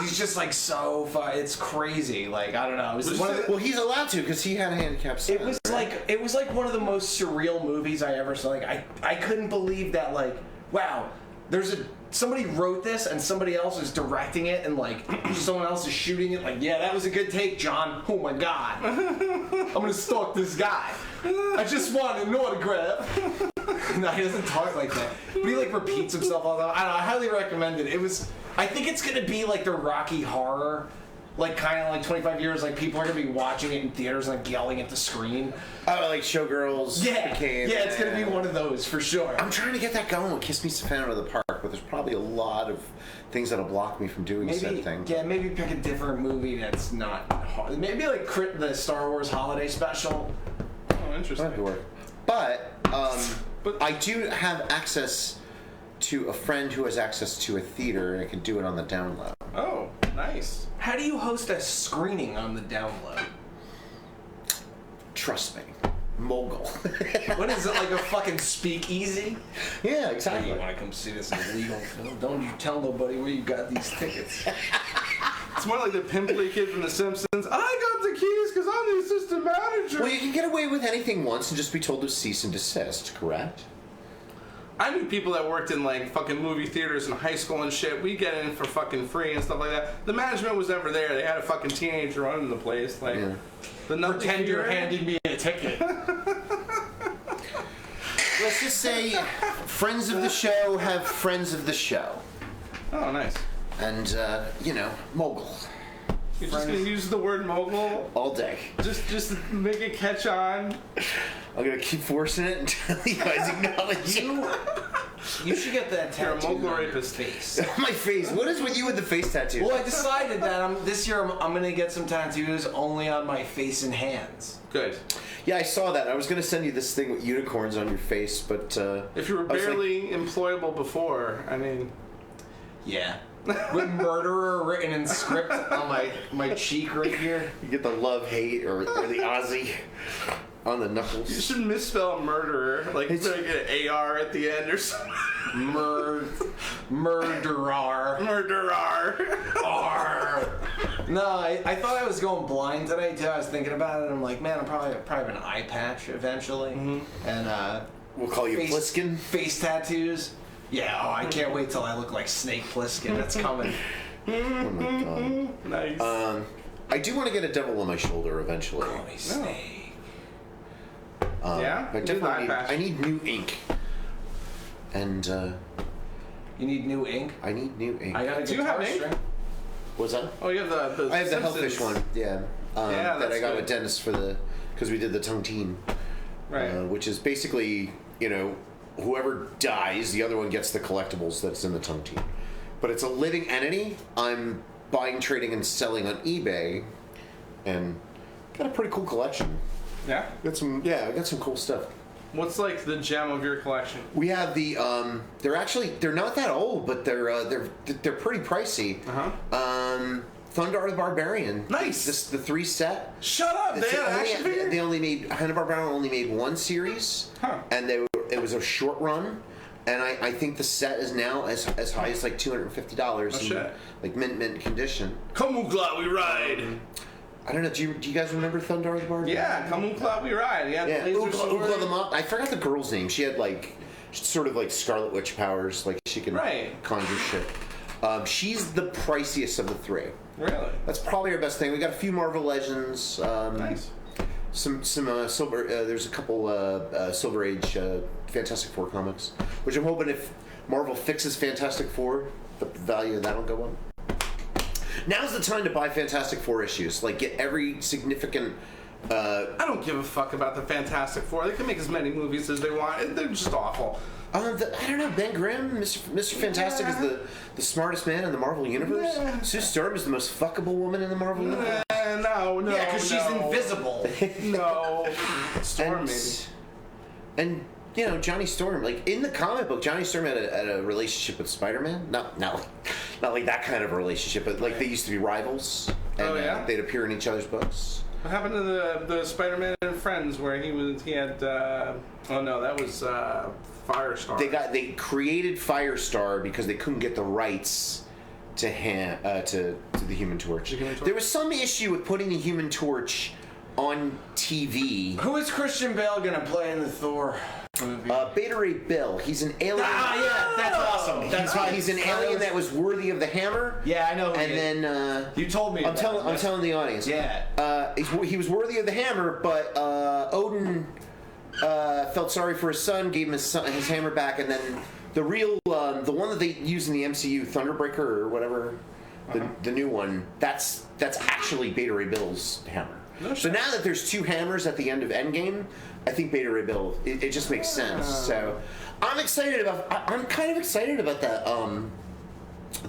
Speaker 7: He's just like so fun. It's crazy. Like, I don't know. It was
Speaker 9: well, he's allowed to because he had a handicapped son.
Speaker 7: It was like one of the most surreal movies I ever saw. Like, I couldn't believe that. Like, wow, somebody wrote this and somebody else is directing it and like someone else is shooting it. Like, yeah, that was a good take, John. Oh my God, I'm gonna stalk this guy. I just want an autograph. No, he doesn't talk like that. But he like repeats himself all the time. I don't know. I highly recommend it. I think it's gonna be like the Rocky Horror. Like, kind of like 25 years, like, people are going to be watching it in theaters and, like, yelling at the screen.
Speaker 9: Oh, like Showgirls.
Speaker 7: Yeah, it's going to be one of those, for sure.
Speaker 9: I'm trying to get that going with Kiss Me Savannah of the Park, but there's probably a lot of things that'll block me from doing said thing.
Speaker 7: Yeah, maybe pick a different movie that's not hard. Maybe, like, the Star Wars Holiday Special.
Speaker 8: Oh, interesting.
Speaker 9: That'd work. But I do have access to a friend who has access to a theater, and I can do it on the down low.
Speaker 8: Oh, nice.
Speaker 7: How do you host a screening on the down low?
Speaker 9: Trust me. Mogul.
Speaker 7: What is it, like a fucking speakeasy?
Speaker 9: Yeah, exactly.
Speaker 7: Hey, you want to come see this illegal film? Don't you tell nobody where you got these tickets.
Speaker 8: It's more like the pimply kid from The Simpsons. I got the keys because I'm the assistant manager.
Speaker 9: Well, you can get away with anything once and just be told to cease and desist, correct?
Speaker 8: I knew people that worked in like fucking movie theaters in high school and shit. We get in for fucking free and stuff like that. The management was never there. They had a fucking teenager running the place. Like,
Speaker 7: pretend you're handing me a ticket.
Speaker 9: Let's just say friends of the show have friends of the show.
Speaker 8: Oh, nice.
Speaker 9: And, mogul.
Speaker 8: You're just gonna use the word mogul
Speaker 9: all day.
Speaker 8: Just to make it catch on.
Speaker 9: I'm gonna keep forcing it until you guys acknowledge
Speaker 7: you. You should get that tattoo.
Speaker 8: You're a mogul rapist.
Speaker 7: Face.
Speaker 9: My face. What is with you with the face tattoo?
Speaker 7: Well, I decided that this year I'm gonna get some tattoos only on my face and hands.
Speaker 8: Good.
Speaker 9: Yeah, I saw that. I was gonna send you this thing with unicorns on your face, but
Speaker 8: if you were barely employable before, I mean.
Speaker 7: Yeah. With murderer written in script on my cheek right here.
Speaker 9: You get the love-hate or the Aussie on the knuckles.
Speaker 8: You should misspell murderer, like an AR at the end or something.
Speaker 7: Murderer. No, I thought I was going blind today too. I was thinking about it and I'm like, man, I'm probably have an eye patch eventually. Mm-hmm. And
Speaker 9: we'll call you Pliskin.
Speaker 7: Face tattoos. Yeah, I can't wait till I look like Snake Plissken. That's coming.
Speaker 9: Oh my God.
Speaker 8: Nice.
Speaker 9: I do want to get a devil on my shoulder eventually.
Speaker 7: Call me Snake.
Speaker 8: Yeah?
Speaker 9: But definitely I need new ink. And
Speaker 7: you need new ink?
Speaker 9: I need new ink.
Speaker 7: I got a
Speaker 8: Do you have ink?
Speaker 9: What's that?
Speaker 8: Oh, you have the
Speaker 9: I have the
Speaker 8: Simpsons.
Speaker 9: Hellfish one, yeah. That I got with Dennis because we did the Tontine.
Speaker 8: Right.
Speaker 9: Which is basically, whoever dies, the other one gets the collectibles that's in the Tontine. But it's a living entity. I'm buying, trading, and selling on eBay, and got a pretty cool collection.
Speaker 8: Yeah?
Speaker 9: I got some cool stuff.
Speaker 8: What's like the gem of your collection?
Speaker 9: We have the they're not that old, but they're pretty pricey. Thundar the Barbarian.
Speaker 8: Nice.
Speaker 9: The 3 set.
Speaker 8: Shut up! They had action figure?
Speaker 9: They only made Hanna-Barbera only made one series, and it was a short run. And I think the set is now as high as like $250 in like mint condition.
Speaker 8: Come on, Cloud, we ride.
Speaker 9: I don't know. Do you guys remember Thundar the Barbarian?
Speaker 8: Yeah, come on, Cloud, we ride. Yeah.
Speaker 9: Oogla the Mop. I forgot the girl's name. She had like sort of like Scarlet Witch powers. Like she can conjure shit. She's the priciest of the 3.
Speaker 8: Really?
Speaker 9: That's probably our best thing. We got a few Marvel Legends.
Speaker 8: Nice.
Speaker 9: Some Silver. There's a couple Silver Age Fantastic Four comics, which I'm hoping if Marvel fixes Fantastic Four, the value of that'll go up. Now's the time to buy Fantastic Four issues. Like get every significant
Speaker 8: I don't give a fuck about the Fantastic Four. They can make as many movies as they want. They're just awful.
Speaker 9: I don't know. Ben Grimm, Mr. Fantastic, is the smartest man in the Marvel Universe.
Speaker 8: Yeah.
Speaker 9: Sue Storm is the most fuckable woman in the Marvel Universe.
Speaker 8: No.
Speaker 7: Yeah, because she's invisible.
Speaker 8: No. Storm, maybe.
Speaker 9: And you know, Johnny Storm, like in the comic book, Johnny Storm had a relationship with Spider-Man. Not like that kind of a relationship, but like they used to be rivals, and they'd appear in each other's books.
Speaker 8: What happened to the Spider-Man and Friends where he had that was Firestar.
Speaker 9: They created Firestar because they couldn't get the rights to the Human Torch. There was some issue with putting the Human Torch on TV.
Speaker 7: Who is Christian Bale gonna play in the Thor movie?
Speaker 9: Beta Ray Bill. He's an alien.
Speaker 7: Yeah, that's awesome. That's
Speaker 9: He's an alien that was worthy of the hammer.
Speaker 7: Yeah, I know.
Speaker 9: And then
Speaker 7: you told me.
Speaker 9: I'm telling the audience.
Speaker 7: Yeah.
Speaker 9: He was worthy of the hammer, but Odin felt sorry for his son, gave him his hammer back, and then the real the one that they use in the MCU, Thunderbreaker or whatever, the new one. That's actually Beta Ray Bill's hammer. No so now that there's two hammers at the end of Endgame, I think Beta Ray Bill, it just makes sense. So I'm excited about. I'm kind of excited about that.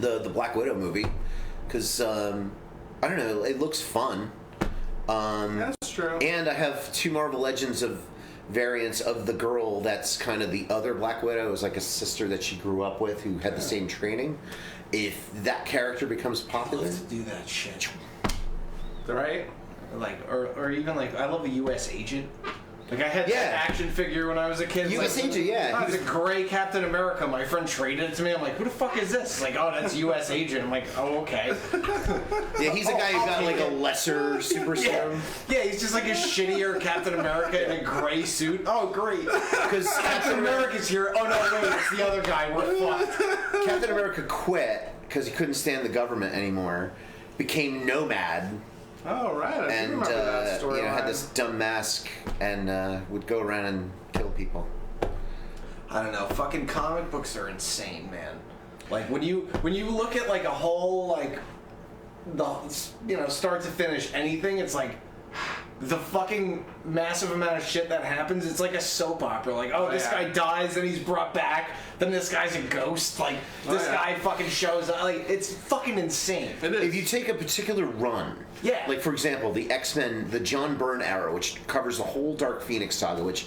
Speaker 9: The Black Widow movie, because I don't know, it looks fun.
Speaker 8: That's true.
Speaker 9: And I have two Marvel Legends of variants of the girl that's kind of the other Black Widow. It was like a sister that she grew up with who had the same training. If that character becomes popular,
Speaker 7: let's do that shit.
Speaker 8: Right?
Speaker 7: Like, or even like, I love a U.S. agent. Like, I had that action figure when I was a kid.
Speaker 9: U.S. agent, yeah.
Speaker 7: It's a gray Captain America. My friend traded it to me. I'm like, who the fuck is this? Like, oh, that's U.S. agent. I'm like, oh, okay.
Speaker 9: Yeah, he's a guy who got like a lesser super serum.
Speaker 7: Yeah, he's just like a shittier Captain America in a gray suit. Oh, great. Because Captain America's here. Oh, no, wait, it's the other guy. We're fucked.
Speaker 9: Captain America quit because he couldn't stand the government anymore. Became Nomad.
Speaker 8: Oh, right. I remember that story.
Speaker 9: Had this dumb mask and would go around and kill people.
Speaker 7: I don't know. Fucking comic books are insane, man. Like, when you look at like a whole, like, start to finish anything, it's like the fucking massive amount of shit that happens. It's like a soap opera. Like, this guy dies, then he's brought back, then this guy's a ghost. Like, this guy fucking shows up. Like, it's fucking insane.
Speaker 8: It is.
Speaker 9: If you take a particular run, like for example, the X-Men, the John Byrne era, which covers the whole Dark Phoenix saga, which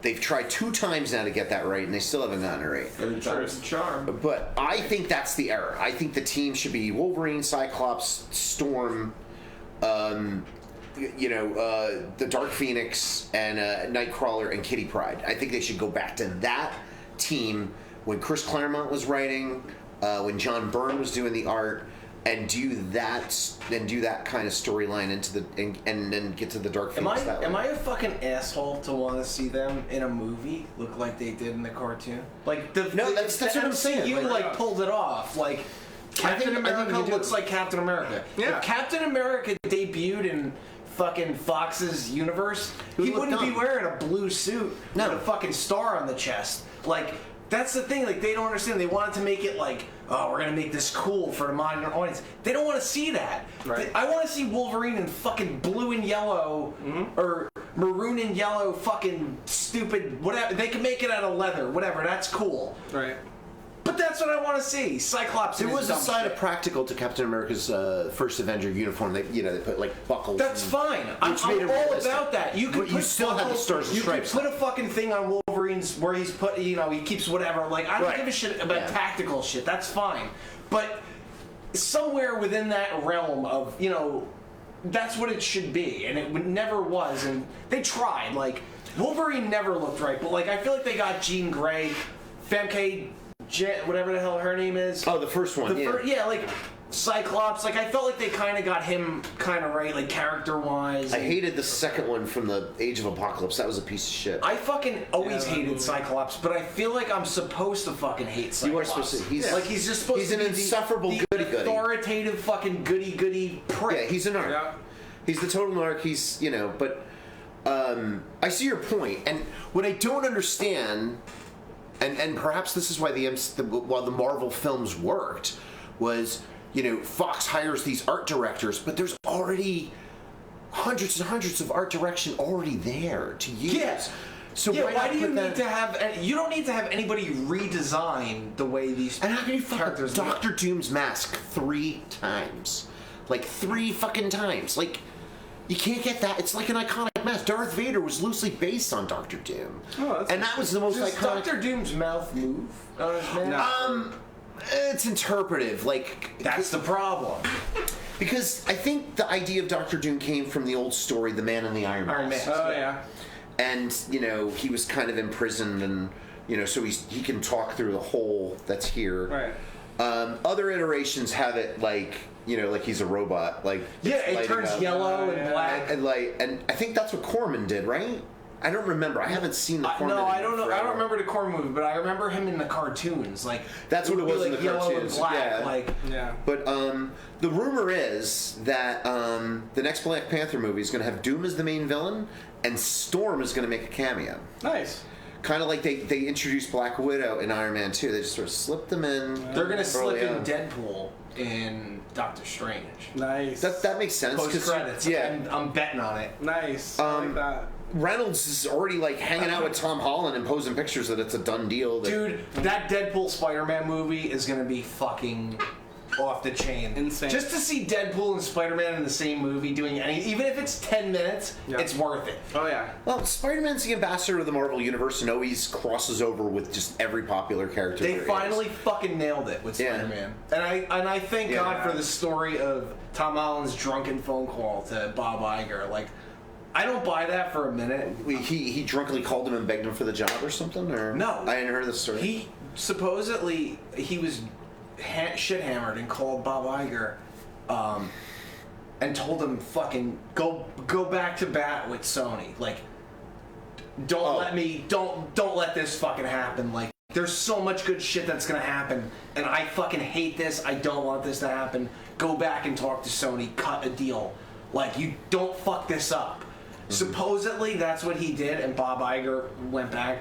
Speaker 9: they've tried 2 times now to get that right, and they still haven't gotten it right.
Speaker 7: It's a charm.
Speaker 9: But I think that's the era. I think the team should be Wolverine, Cyclops, Storm, the Dark Phoenix, and Nightcrawler and Kitty Pryde. I think they should go back to that team when Chris Claremont was writing, when John Byrne was doing the art, and do that kind of storyline and then get to the Dark Phoenix.
Speaker 7: Am I a fucking asshole to want to see them in a movie look like they did in the cartoon? Like
Speaker 9: that's what I'm saying.
Speaker 7: You pulled it off. Like Captain America looks like Captain America.
Speaker 8: Yeah.
Speaker 7: If Captain America debuted in fucking Fox's universe, he wouldn't be wearing a blue suit with a fucking star on the chest. Like, that's the thing. Like, they don't understand. They wanted to make it like, oh, we're gonna make this cool for the modern audience. They don't want to see that.
Speaker 8: Right.
Speaker 7: I want to see Wolverine in fucking blue and yellow, or maroon and yellow, fucking stupid whatever. They can make it out of leather, whatever. That's cool.
Speaker 8: Right.
Speaker 7: But that's what I want to see. Cyclops.
Speaker 9: There was a side of practical to Captain America's first Avenger uniform. They put like buckles.
Speaker 7: That's fine. I'm all about that.
Speaker 9: But you still have the stars and stripes.
Speaker 7: You could put a fucking thing on Wolverine's where he's put, he keeps whatever. Like, I don't give a shit about tactical shit. That's fine. But somewhere within that realm of, that's what it should be, and it never was. And they tried. Like, Wolverine never looked right, but like, I feel like they got Jean Grey, Femke. Whatever the hell her name is.
Speaker 9: Oh, the first one.
Speaker 7: Like Cyclops. Like, I felt like they kind of got him kind of right, like character-wise.
Speaker 9: I hated the second one from the Age of Apocalypse. That was a piece of shit.
Speaker 7: I fucking always hated Cyclops, but I feel like I'm supposed to fucking hate Cyclops.
Speaker 9: You are supposed to. He's
Speaker 7: just supposed to be
Speaker 9: an insufferable goody-goody.
Speaker 7: Authoritative fucking goody-goody prick.
Speaker 9: Yeah, he's a narc. Yeah. He's the total narc. He's but I see your point, and what I don't understand. And perhaps this is why while the Marvel films worked, was Fox hires these art directors, but there's already hundreds and hundreds of art direction already there to use.
Speaker 7: Yeah.
Speaker 9: So
Speaker 7: why do you
Speaker 9: put that-
Speaker 7: need to have? You don't need to have anybody redesign the way these
Speaker 9: And how can you fuck
Speaker 7: characters
Speaker 9: up
Speaker 7: look.
Speaker 9: Dr. Doom's mask 3 times? Like 3 fucking times. Like, you can't get that. It's like an iconic mask. Darth Vader was loosely based on Dr. Doom. And that was the most
Speaker 7: Does
Speaker 9: iconic.
Speaker 7: Dr. Doom's mouth move on his mask?
Speaker 9: It's interpretive. Like,
Speaker 7: That's the problem.
Speaker 9: because I think the idea of Dr. Doom came from the old story, The Man in the Iron Mask.
Speaker 8: Oh yeah.
Speaker 9: And, you know, he was kind of imprisoned and, you know, so he can talk through the hole that's here.
Speaker 8: Right.
Speaker 9: Other iterations have it like, you know, like he's a robot. Like,
Speaker 7: Yeah,
Speaker 9: it's
Speaker 7: it
Speaker 9: lighting
Speaker 7: turns
Speaker 9: up.
Speaker 7: yellow and black.
Speaker 9: And I think that's what Corman did, right? I don't remember. I haven't seen the Corman.
Speaker 7: No, I don't
Speaker 9: in
Speaker 7: know. I
Speaker 9: forever.
Speaker 7: don't remember the Corman movie, but I remember him in the cartoons. Like
Speaker 9: That's what it
Speaker 7: would
Speaker 9: was
Speaker 7: be
Speaker 9: in
Speaker 7: like
Speaker 9: the
Speaker 7: yellow
Speaker 9: cartoons,
Speaker 7: and black.
Speaker 9: yeah.
Speaker 7: Like
Speaker 8: Yeah.
Speaker 9: But the rumor is that the next Black Panther movie is going to have Doom as the main villain, and Storm is going to make a cameo.
Speaker 8: Nice.
Speaker 9: Kind of like they introduced Black Widow in Iron Man 2. They just sort of slipped them in.
Speaker 7: they're gonna slip
Speaker 9: early
Speaker 7: in
Speaker 9: on.
Speaker 7: Deadpool in Doctor Strange.
Speaker 8: Nice.
Speaker 9: That makes sense. 'cause,
Speaker 7: Post credits.
Speaker 9: Yeah.
Speaker 7: I'm betting on it.
Speaker 8: nice. I like that.
Speaker 9: Reynolds is already like hanging out with Tom Holland and posing pictures that it's a done deal. That,
Speaker 7: Dude, that Deadpool Spider-Man movie is gonna be fucking off the chain.
Speaker 8: Insane.
Speaker 7: Just to see Deadpool and Spider-Man in the same movie doing any, even if it's 10 minutes,
Speaker 8: Yeah.
Speaker 7: it's worth it.
Speaker 8: Oh yeah.
Speaker 9: Well, Spider-Man's the ambassador of the Marvel Universe and always crosses over with just every popular character.
Speaker 7: They
Speaker 9: there is.
Speaker 7: finally fucking nailed it with
Speaker 9: Yeah.
Speaker 7: Spider-Man. And I thank
Speaker 9: Yeah.
Speaker 7: God for the story of Tom Holland's drunken phone call to Bob Iger. Like, I don't buy that for a minute.
Speaker 9: He drunkenly called him and begged him for the job or something, or
Speaker 7: No.
Speaker 9: I hadn't heard the story.
Speaker 7: He supposedly he was shit hammered and called Bob Iger, and told him fucking go back to bat with Sony. Like, don't let this fucking happen. Like, there's so much good shit that's gonna happen, and I fucking hate this. I don't want this to happen. Go back and talk to Sony. Cut a deal. Like, you don't fuck this up. Supposedly that's what he did, and Bob Iger went back.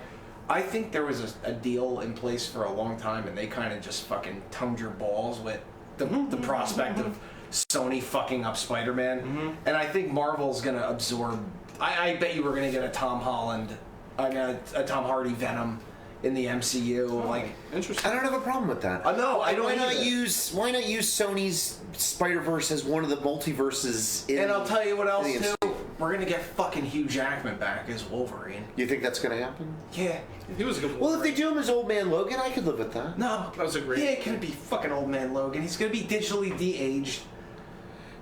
Speaker 7: I think there was a deal in place for a long time, and they kind of just fucking tongued your balls with the prospect of Sony fucking up Spider-Man. And I think Marvel's gonna absorb. I bet you we're gonna get a Tom Holland, a Tom Hardy Venom in the MCU. Like,
Speaker 8: Interesting.
Speaker 9: I don't have a problem with that.
Speaker 7: no, I don't
Speaker 9: Why not
Speaker 7: either.
Speaker 9: use Sony's Spider-Verse as one of the multiverses? In,
Speaker 7: And I'll tell you what else
Speaker 9: in the
Speaker 7: too.
Speaker 9: MCU?
Speaker 7: We're gonna get fucking Hugh Jackman back as Wolverine.
Speaker 9: You think that's going to happen?
Speaker 7: Yeah.
Speaker 8: He was a good.
Speaker 9: Well, if they do him as Old Man Logan, I could live with that.
Speaker 7: No,
Speaker 8: That was a great-
Speaker 7: He ain't gonna be fucking old man Logan. He's gonna be digitally de-aged.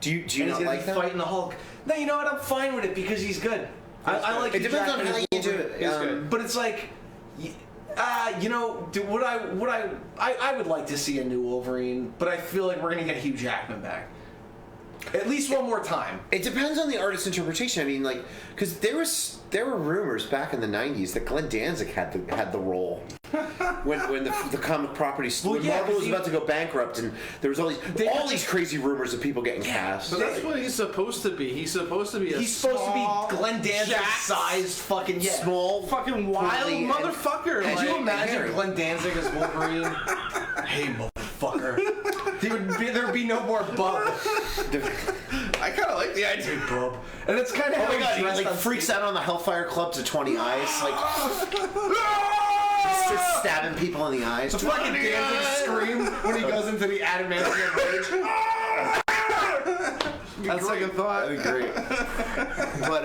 Speaker 9: Do you
Speaker 7: And he's
Speaker 9: not
Speaker 7: gonna
Speaker 9: like
Speaker 7: be
Speaker 9: that?
Speaker 7: fighting the Hulk. No, you know what? I'm fine with it because he's good. I like.
Speaker 9: It
Speaker 7: Hugh
Speaker 9: depends on
Speaker 7: Jackman
Speaker 9: how
Speaker 7: as
Speaker 9: you do
Speaker 7: Wolverine.
Speaker 9: it.
Speaker 8: He's good.
Speaker 7: But it's like, you know, I would like to see a new Wolverine, but I feel like we're gonna get Hugh Jackman back. At least one more time.
Speaker 9: It depends on the artist's interpretation. I mean, like, because there were rumors back in the '90s that Glenn Danzig had the role when the comic property
Speaker 7: Well,
Speaker 9: when
Speaker 7: yeah,
Speaker 9: Marvel was
Speaker 7: 'cause
Speaker 9: about to go bankrupt, and there was all these crazy rumors of people getting cast.
Speaker 8: But that's what he's supposed to be. He's supposed to be.
Speaker 7: He's supposed to be Glenn Danzig
Speaker 8: jacked,
Speaker 7: sized fucking
Speaker 9: Small,
Speaker 8: fucking wild
Speaker 9: portly, and-
Speaker 8: motherfucker.
Speaker 7: Could
Speaker 8: like,
Speaker 7: you imagine
Speaker 9: Harry.
Speaker 7: Glenn Danzig as Wolverine? Hey, motherfucker. There'd be no more Bub.
Speaker 8: I kind of like the idea.
Speaker 7: Bub. And it's kind of
Speaker 9: Oh my god, he like freaks out on the Hellfire Club to 20 eyes, like just stabbing people in the eyes.
Speaker 7: fucking Danzig scream when he goes into the adamantium rage.
Speaker 8: That's second thought.
Speaker 9: That'd be great. But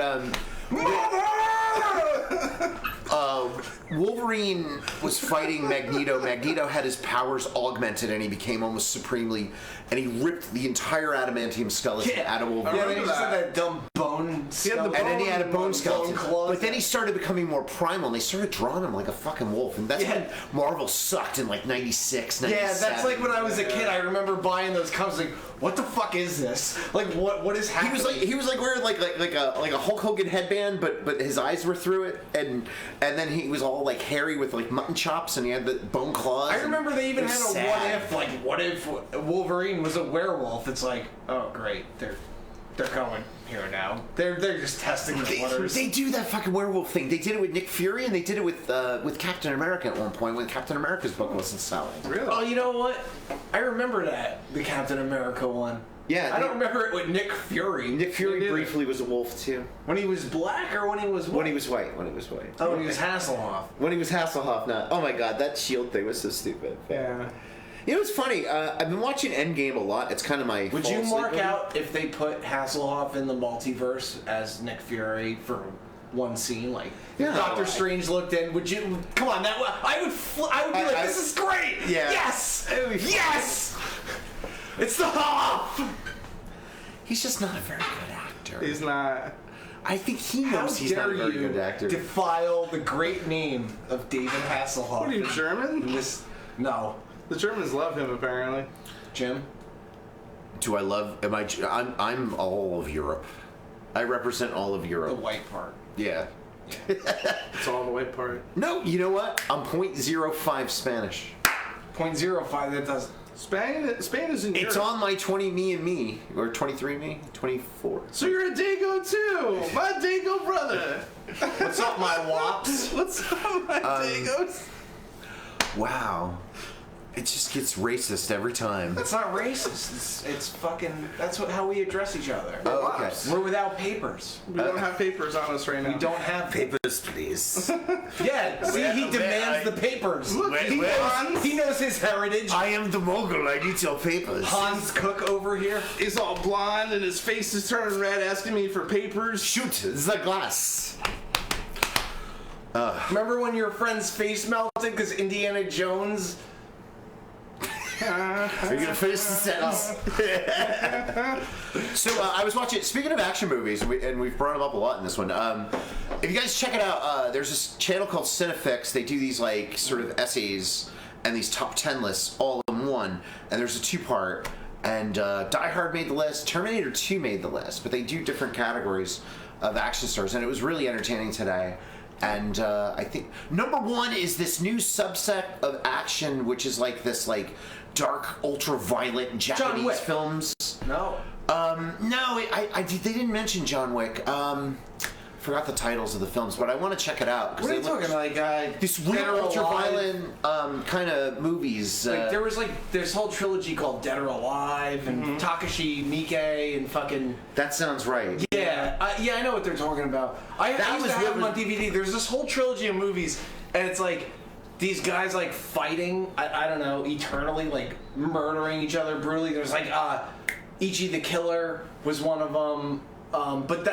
Speaker 9: Wolverine was fighting Magneto. Magneto had his powers augmented, and he became almost supremely. And he ripped the entire adamantium skeleton out of Wolverine.
Speaker 7: Yeah, then he just had that dumb bone skeleton.
Speaker 9: And then he had a bone skeleton.
Speaker 7: claws.
Speaker 9: But then he started becoming more primal, and they started drawing him like a fucking wolf. And that's when Marvel sucked in like 96, 97.
Speaker 7: Yeah, that's like when I was a kid. I remember buying those comics. Like, what the fuck is this? Like, what is happening?
Speaker 9: He was like wearing like a Hulk Hogan headband, but his eyes were through it, and then he was all like hairy with like mutton chops, and he had the bone claws.
Speaker 7: I remember they even
Speaker 9: It
Speaker 7: had
Speaker 9: was
Speaker 7: a
Speaker 9: sad.
Speaker 7: what if Wolverine was a werewolf? It's like, oh great, they're coming here now. They're just testing the waters.
Speaker 9: They do that fucking werewolf thing. They did it with Nick Fury, and they did it with Captain America at one point when Captain America's book wasn't selling.
Speaker 8: Really?
Speaker 7: Oh, you know what? I remember that, the Captain America one.
Speaker 9: Yeah,
Speaker 7: I don't remember it with Nick Fury.
Speaker 9: Nick Fury briefly was a wolf too.
Speaker 7: When he was black or when he was what?
Speaker 9: When he was white. When he was white.
Speaker 7: Oh, when he was Hasselhoff.
Speaker 9: When he was Hasselhoff, not. Oh my God, that shield thing was so stupid.
Speaker 8: Yeah.
Speaker 9: You know, it's funny. I've been watching Endgame a lot. It's kind of my.
Speaker 7: Would you mark out if they put Hasselhoff in the multiverse as Nick Fury for one scene? Like,
Speaker 9: Yeah.
Speaker 7: if Doctor Strange looked in, would you? Come on, I would be like, this is great.
Speaker 9: Yeah.
Speaker 7: Yes. Yes. It's the Hoff.
Speaker 9: He's just not a very good actor.
Speaker 8: He's not.
Speaker 9: I think he knows he's not a very good actor.
Speaker 7: Defile the great name of David Hasselhoff?
Speaker 8: What are you, German?
Speaker 7: No.
Speaker 8: The Germans love him, apparently.
Speaker 7: Jim?
Speaker 9: Do I love? I'm all of Europe. I represent all of
Speaker 7: The
Speaker 9: Europe.
Speaker 7: white part.
Speaker 9: Yeah.
Speaker 8: It's all the white part.
Speaker 9: No, you know what? I'm 0.05 Spanish.
Speaker 7: 0.05. That does.
Speaker 8: Spain is in
Speaker 9: It's
Speaker 8: Europe.
Speaker 9: on my 20me or 23me, 24.
Speaker 8: So you're a Dago too, my Dago brother.
Speaker 7: What's up, my wops?
Speaker 8: What's up, my Dagos?
Speaker 9: Wow. It just gets racist every time.
Speaker 7: That's not racist. It's fucking. That's how we address each other.
Speaker 9: Oh, okay.
Speaker 7: We're without papers.
Speaker 8: We don't have papers on us right now.
Speaker 7: We don't have
Speaker 9: Papers, please.
Speaker 7: Yeah. See, he demands the papers.
Speaker 8: Look,
Speaker 7: He knows his heritage.
Speaker 9: I am the mogul. I need your papers.
Speaker 7: Hans Cook over here.
Speaker 8: He's all blonde and his face is turning red, asking me for papers.
Speaker 9: Shoot the glass.
Speaker 7: Remember when your friend's face melted because Indiana Jones?
Speaker 9: Are you gonna finish the sentence? So I was watching. Speaking of action movies, and we've brought them up a lot in this one. If you guys check it out, there's this channel called Cinefix. They do these like sort of essays and these top 10 lists all in one. And there's a 2-part. And Die Hard made the list. Terminator 2 made the list. But they do different categories of action stars, and it was really entertaining today. And I think number 1 is this new subset of action, which is like this like dark, ultra-violent Japanese
Speaker 7: Wick.
Speaker 9: films.
Speaker 7: No.
Speaker 9: No, they didn't mention John Wick. Forgot the titles of the films, but I want to check it out.
Speaker 7: What are you talking like?
Speaker 9: These weird, ultra-violent kind of movies.
Speaker 7: Like there was like this whole trilogy called Dead or Alive and Takashi Miike and fucking.
Speaker 9: That sounds right.
Speaker 7: Yeah, I know what they're talking about. I used to have them on DVD. There's this whole trilogy of movies, and it's like these guys like fighting. I don't know, eternally, like murdering each other brutally. There's like Ichi the Killer was one of them, but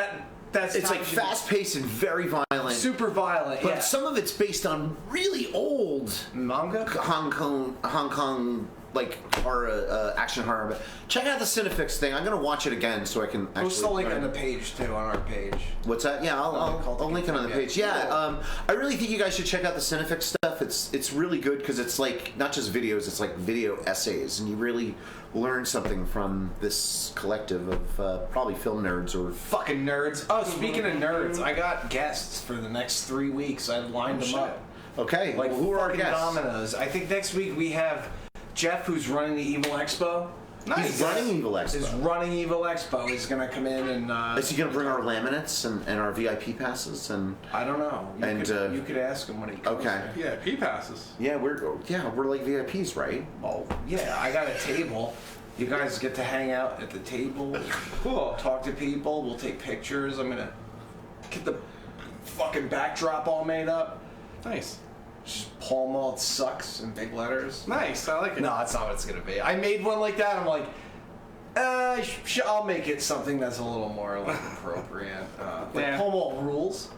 Speaker 7: that's
Speaker 9: it's like fast-paced and very violent.
Speaker 7: Super violent,
Speaker 9: but
Speaker 7: yeah.
Speaker 9: some of it's based on really old
Speaker 7: manga,
Speaker 9: Hong Kong like horror, action horror. But check out the Cinefix thing. I'm gonna watch it again so I can actually.
Speaker 7: We'll still link on the page too, on our page.
Speaker 9: What's that? Yeah, I'll link it on the page. Yeah, I really think you guys should check out the Cinefix stuff. It's really good because it's like not just videos, it's like video essays, and you really learn something from this collective of probably film nerds or
Speaker 7: fucking nerds. Oh, speaking of nerds, I got guests for the next 3 weeks. I've lined them up.
Speaker 9: Okay,
Speaker 7: like
Speaker 9: who are our guests?
Speaker 7: Dominoes. I think next week we have Jeff, who's running the Evil Expo.
Speaker 9: Nice. He's running Evil Expo.
Speaker 7: He's running Evil Expo. He's gonna come in and.
Speaker 9: Is he gonna bring our laminates and our VIP passes and?
Speaker 7: I don't know. You could ask him when he comes.
Speaker 9: Okay.
Speaker 7: Here.
Speaker 8: Yeah, P passes.
Speaker 9: Yeah, we're like VIPs, right?
Speaker 7: Oh yeah, I got a table. You guys get to hang out at the table.
Speaker 8: Cool.
Speaker 7: Talk to people. We'll take pictures. I'm gonna get the fucking backdrop all made up.
Speaker 8: Nice.
Speaker 7: Just Paul Malt sucks in big letters.
Speaker 8: Nice, I like it.
Speaker 7: No, that's not what it's gonna be. I made one like that. I'm like, I'll make it something that's a little more like appropriate. Like Paul Malt rules,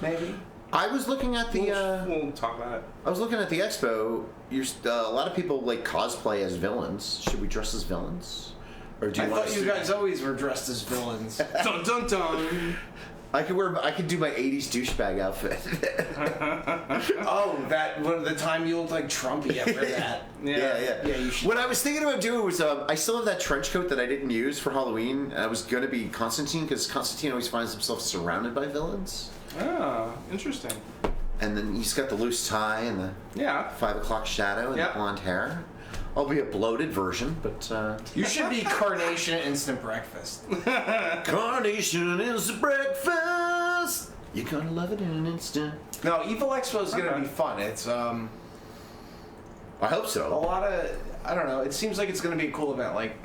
Speaker 7: maybe.
Speaker 9: I was looking at the.
Speaker 8: We'll talk about it.
Speaker 9: I was looking at the expo. A lot of people like cosplay as villains. Should we dress as villains? Or do you
Speaker 7: I
Speaker 9: want
Speaker 7: thought you guys always were dressed as villains.
Speaker 8: Dun dun dun.
Speaker 9: I could do my 80s douchebag outfit.
Speaker 7: Oh, the time you looked like Trump, yeah, wear that.
Speaker 9: Yeah,
Speaker 7: you should.
Speaker 9: What I was thinking about doing was, I still have that trench coat that I didn't use for Halloween. I was gonna be Constantine because Constantine always finds himself surrounded by villains.
Speaker 8: Oh, interesting.
Speaker 9: And then he's got the loose tie and the 5 o'clock shadow and the blonde hair. I'll be a bloated version, but
Speaker 7: You should be Carnation at Instant Breakfast.
Speaker 9: Carnation Instant Breakfast. You're gonna love it in an instant.
Speaker 7: No, Evil Expo is gonna be fun. It's
Speaker 9: I hope so.
Speaker 7: a lot of I don't know. It seems like it's gonna be a cool event. Like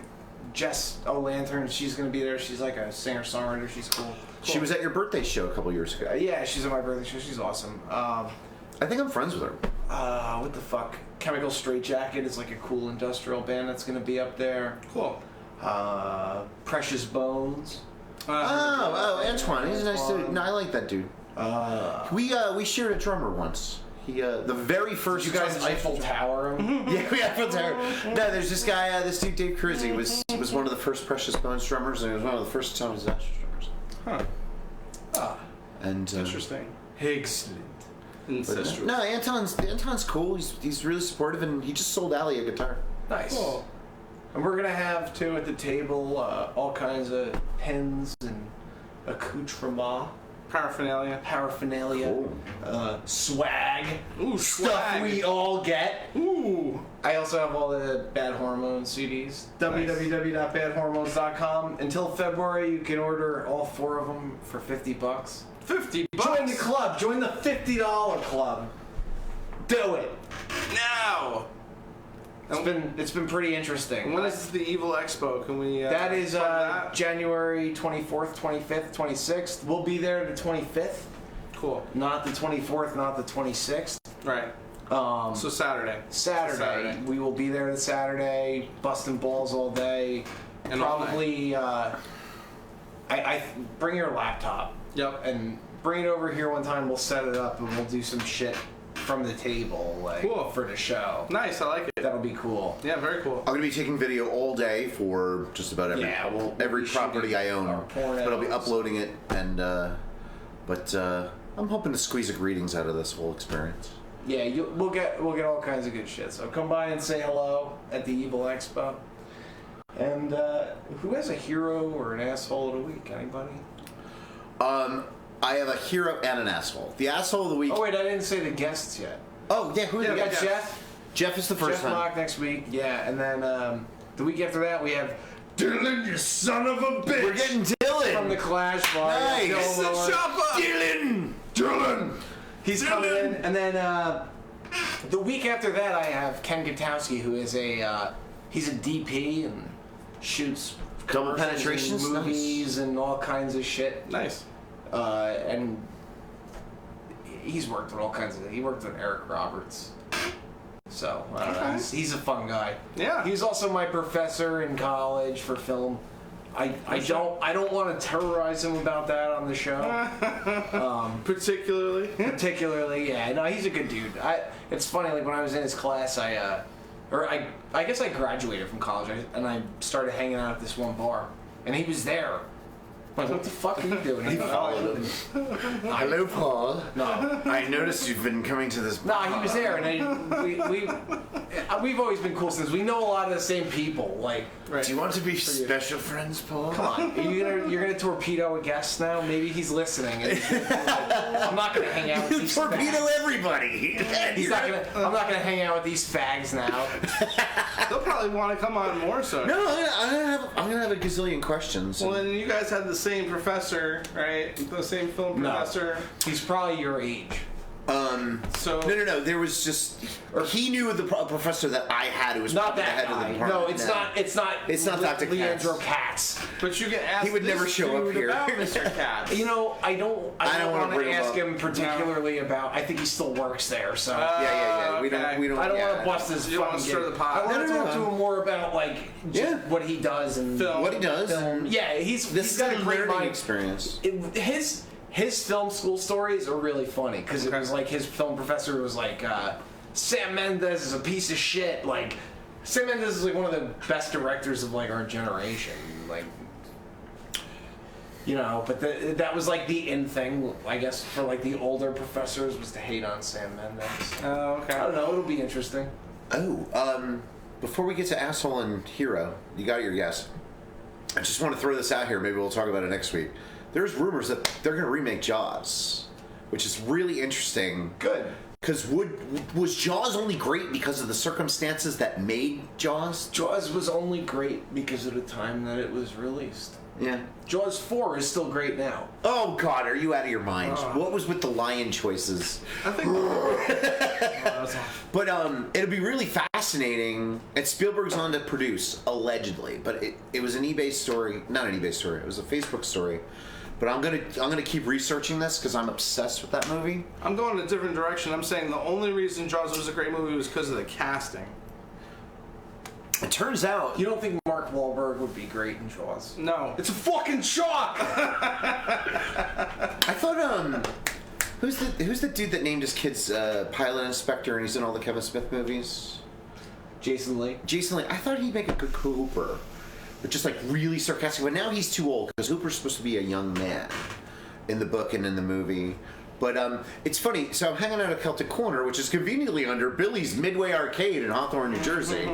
Speaker 7: Jess O'Lantern, she's gonna be there. She's like a singer-songwriter. She's cool.
Speaker 9: She was at your birthday show a couple years ago.
Speaker 7: Yeah, she's at my birthday show. She's awesome.
Speaker 9: I think I'm friends with her.
Speaker 7: What the fuck? Chemical Straitjacket is like a cool industrial band that's gonna be up there.
Speaker 8: Cool.
Speaker 7: Precious Bones.
Speaker 9: Antoine. He's a nice dude. No, I like that dude. We shared a drummer once. He the very first.
Speaker 7: You guys Eiffel Tower him?
Speaker 9: Yeah, we Eiffel Tower. No, there's this guy. This dude Dave Crizzy was one of the first Precious Bones drummers, and he was one of the first Tom Disaster drummers.
Speaker 8: Huh.
Speaker 9: And
Speaker 8: Interesting.
Speaker 7: Excellent.
Speaker 8: Incestuous.
Speaker 9: No, Anton's cool. He's really supportive, and he just sold Allie a guitar.
Speaker 7: Nice.
Speaker 8: Cool.
Speaker 7: And we're gonna have too at the table all kinds of pens and accoutrements.
Speaker 8: Paraphernalia.
Speaker 7: Swag.
Speaker 8: Ooh,
Speaker 7: Stuff
Speaker 8: swag.
Speaker 7: we all get.
Speaker 8: Ooh.
Speaker 7: I also have all the Bad Hormones CDs. www.badhormones.com. Until February, you can order all 4 of them for $50.
Speaker 8: $50.
Speaker 7: Join the club. Join the $50 club. Do it.
Speaker 8: Now.
Speaker 7: It's been pretty interesting.
Speaker 8: When is the Evil Expo? Can we?
Speaker 7: That is
Speaker 8: plug that?
Speaker 7: January 24th, 25th, 26th. We'll be there the 25th.
Speaker 8: Cool.
Speaker 7: Not the 24th, not the 26th.
Speaker 8: Right. So Saturday.
Speaker 7: Saturday. We will be there the Saturday, busting balls all day.
Speaker 8: And
Speaker 7: probably, I bring your laptop.
Speaker 8: Yep.
Speaker 7: And bring it over here one time. We'll set it up and we'll do some shit from the table, like
Speaker 8: Cool.
Speaker 7: for the show.
Speaker 8: Nice. I like it.
Speaker 7: That'll be cool.
Speaker 8: Yeah. Very cool.
Speaker 9: I'm gonna be taking video all day for just about every
Speaker 7: we'll
Speaker 9: property I own,
Speaker 7: our pornos.
Speaker 9: but I'll be uploading it, and I'm hoping to squeeze a greetings out of this whole experience.
Speaker 7: Yeah, we'll get all kinds of good shit. So come by and say hello at the Evil Expo. And who has a hero or an asshole of the week? Anybody?
Speaker 9: I have a hero and an asshole. The asshole of the week.
Speaker 7: Oh wait, I didn't say the guests yet.
Speaker 9: Oh yeah, who?
Speaker 7: We got
Speaker 8: Jeff.
Speaker 7: Jeff.
Speaker 9: Jeff is the first
Speaker 7: Jeff
Speaker 9: one.
Speaker 7: Mock next week. Yeah, and then the week after that we have Dylan, you son of a bitch.
Speaker 9: We're getting Dylan
Speaker 7: From the Clash Bar.
Speaker 9: Nice.
Speaker 7: Dylan Miller.
Speaker 9: Dylan.
Speaker 7: He's coming in, and then the week after that I have Ken Gutowski, who is he's a DP and shoots
Speaker 9: Double
Speaker 7: commercials
Speaker 9: penetrations?
Speaker 7: and movies and all kinds of shit.
Speaker 8: Nice.
Speaker 7: And he's worked with all kinds of. He worked with Eric Roberts. So I don't know. He's a fun guy.
Speaker 8: Yeah.
Speaker 7: He was also my professor in college for film. I don't want to terrorize him about that on the show.
Speaker 8: Particularly.
Speaker 7: Particularly, yeah. No, he's a good dude. It's funny, like when I was in his class, I guess I graduated from college, and I started hanging out at this one bar, and he was there. Like, what the fuck are you doing?
Speaker 9: He followed him. Hello, Paul.
Speaker 7: No.
Speaker 9: I noticed you've been coming to this.
Speaker 7: No, he was there, and we've always been cool since we know a lot of the same people. Like,
Speaker 9: Do you want to be special friends, Paul?
Speaker 7: come on, you're gonna torpedo a guest now? Maybe he's listening. And he's like, I'm not gonna hang out with these
Speaker 9: Torpedo
Speaker 7: fags.
Speaker 9: everybody.
Speaker 7: I'm not gonna hang out with these fags now.
Speaker 8: They'll probably want to come on more so.
Speaker 9: No, I'm gonna have a gazillion questions.
Speaker 8: Well, then you guys had the same professor, right? The same film professor.
Speaker 7: He's probably your age.
Speaker 8: So
Speaker 9: No. There was just he knew the professor that I had who was
Speaker 7: Not
Speaker 9: the
Speaker 7: that
Speaker 9: head of the
Speaker 7: guy.
Speaker 9: department.
Speaker 7: No, it's not.
Speaker 9: It's not Dr.
Speaker 7: Leandro Katz.
Speaker 8: But you can ask.
Speaker 9: He would
Speaker 8: this
Speaker 9: never show up
Speaker 8: dude
Speaker 9: here.
Speaker 8: about Mr. Katz.
Speaker 7: You know, I don't
Speaker 9: wanna
Speaker 7: want
Speaker 9: bring
Speaker 7: to
Speaker 9: him
Speaker 7: ask
Speaker 9: up.
Speaker 7: him particularly about. I think he still works there, so.
Speaker 9: Yeah. We
Speaker 8: Okay.
Speaker 9: don't.
Speaker 7: I don't
Speaker 9: yeah.
Speaker 7: want to bust his
Speaker 8: You don't
Speaker 7: fucking
Speaker 8: wanna stir
Speaker 7: gig.
Speaker 8: the pot.
Speaker 7: I want to
Speaker 9: No.
Speaker 7: talk to him more about like just what he does and
Speaker 8: Film.
Speaker 9: What he does.
Speaker 7: Yeah, he's
Speaker 9: This
Speaker 7: got
Speaker 9: is
Speaker 7: a great
Speaker 9: learning
Speaker 7: mind.
Speaker 9: experience.
Speaker 7: His film school stories are really funny because it was like his film professor was like Sam Mendes is a piece of shit. Like Sam Mendes is like one of the best directors of like our generation. Like, you know, but that was like the in thing, I guess, for like the older professors was to hate on Sam Mendes.
Speaker 8: Oh, okay.
Speaker 7: I don't know. It'll be interesting.
Speaker 9: Oh, before we get to asshole and hero, you got your guess. I just want to throw this out here. Maybe we'll talk about it next week. There's rumors that they're going to remake Jaws, which is really interesting.
Speaker 7: Good.
Speaker 9: Because was Jaws only great because of the circumstances that made Jaws?
Speaker 7: Jaws was only great because of the time that it was released.
Speaker 9: Yeah.
Speaker 7: Jaws 4 is still great now.
Speaker 9: Oh God, are you out of your mind? What was with the lion choices?
Speaker 8: I think.
Speaker 9: But it'll be really fascinating. And Spielberg's on to produce, allegedly. But it was an eBay story, not an eBay story. It was a Facebook story. But I'm gonna keep researching this because I'm obsessed with that movie.
Speaker 8: I'm going a different direction. I'm saying the only reason Jaws was a great movie was because of the casting.
Speaker 9: It turns out
Speaker 7: You don't think Mark Wahlberg would be great in Jaws?
Speaker 8: No.
Speaker 7: It's a fucking shock!
Speaker 9: I thought who's the dude that named his kids pilot inspector and he's in all the Kevin Smith movies?
Speaker 7: Jason Lee.
Speaker 9: Jason Lee. I thought he'd make a good Hooper, but just like really sarcastic. But now he's too old because Hooper's supposed to be a young man in the book and in the movie. But it's funny. So I'm hanging out at Celtic Corner, which is conveniently under Billy's Midway Arcade in Hawthorne, New Jersey.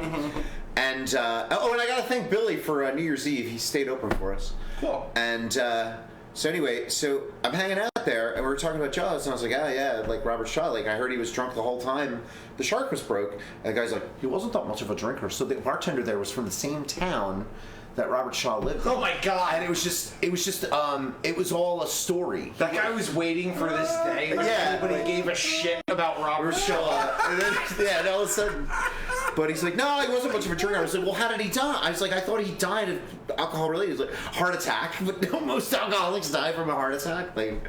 Speaker 9: And and I gotta thank Billy for New Year's Eve. He stayed open for us.
Speaker 8: Cool.
Speaker 9: And so anyway, so I'm hanging out there, and we were talking about Jaws, and I was like, yeah, like Robert Shaw. Like I heard he was drunk the whole time the shark was broke. And the guy's like, he wasn't that much of a drinker. So the bartender there was from the same town that Robert Shaw lived in.
Speaker 7: Oh my God!
Speaker 9: And it was all a story.
Speaker 7: That guy was waiting for this day.
Speaker 9: Yeah.
Speaker 7: Nobody gave a shit about Robert Shaw.
Speaker 9: And then, and all of a sudden, but he's like, no, he wasn't much of a drinker. I was like, well, how did he die? I was like, I thought he died of alcohol related. He was like, heart attack. But no, most alcoholics die from a heart attack. Like,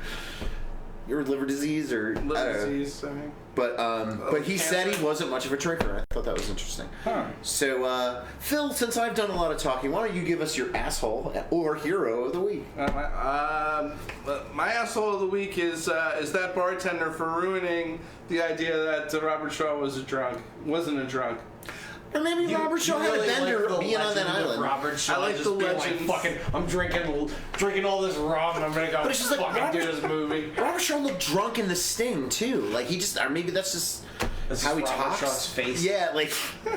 Speaker 9: your liver disease or
Speaker 8: Liver disease, I mean.
Speaker 9: But he said he wasn't much of a drinker. I thought that was interesting.
Speaker 8: Huh.
Speaker 9: So, Phil, since I've done a lot of talking, why don't you give us your asshole or hero of the week?
Speaker 8: My asshole of the week is that bartender for ruining the idea that Robert Shaw wasn't a drunk.
Speaker 9: Or maybe Robert Shaw had a bender being on that island.
Speaker 7: Robert Shaw
Speaker 8: I like
Speaker 7: just
Speaker 8: the
Speaker 7: being
Speaker 8: legends.
Speaker 7: like, fucking, I'm drinking all this rum. I'm gonna go
Speaker 9: But it's just like
Speaker 7: fucking do this movie.
Speaker 9: Robert Shaw looked drunk in The Sting too. Like he just, or maybe that's just how he
Speaker 7: Robert
Speaker 9: talks.
Speaker 7: Shaw's face.
Speaker 9: Yeah, like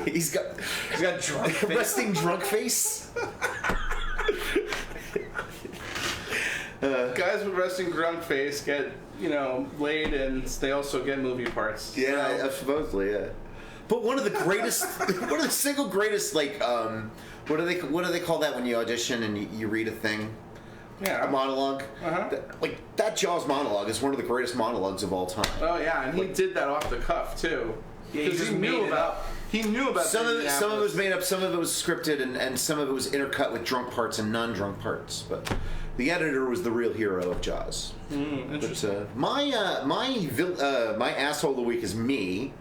Speaker 9: he's got
Speaker 7: drunk face.
Speaker 9: resting drunk face.
Speaker 8: Guys with resting drunk face get, laid, and they also get movie parts.
Speaker 9: Yeah, supposedly, yeah. But one of the greatest, one of the single greatest, like, what do they call that when you audition and you read a thing?
Speaker 8: Yeah.
Speaker 9: A monologue.
Speaker 8: Uh-huh.
Speaker 9: Like that Jaws monologue is one of the greatest monologues of all time.
Speaker 8: Oh yeah, and he did that off the cuff too.
Speaker 7: Yeah, he just made it up.
Speaker 8: He knew about
Speaker 9: Some of it was made up, some of it was scripted, and some of it was intercut with drunk parts and non-drunk parts. But the editor was the real hero of Jaws.
Speaker 8: Interesting.
Speaker 9: But my asshole of the week is me,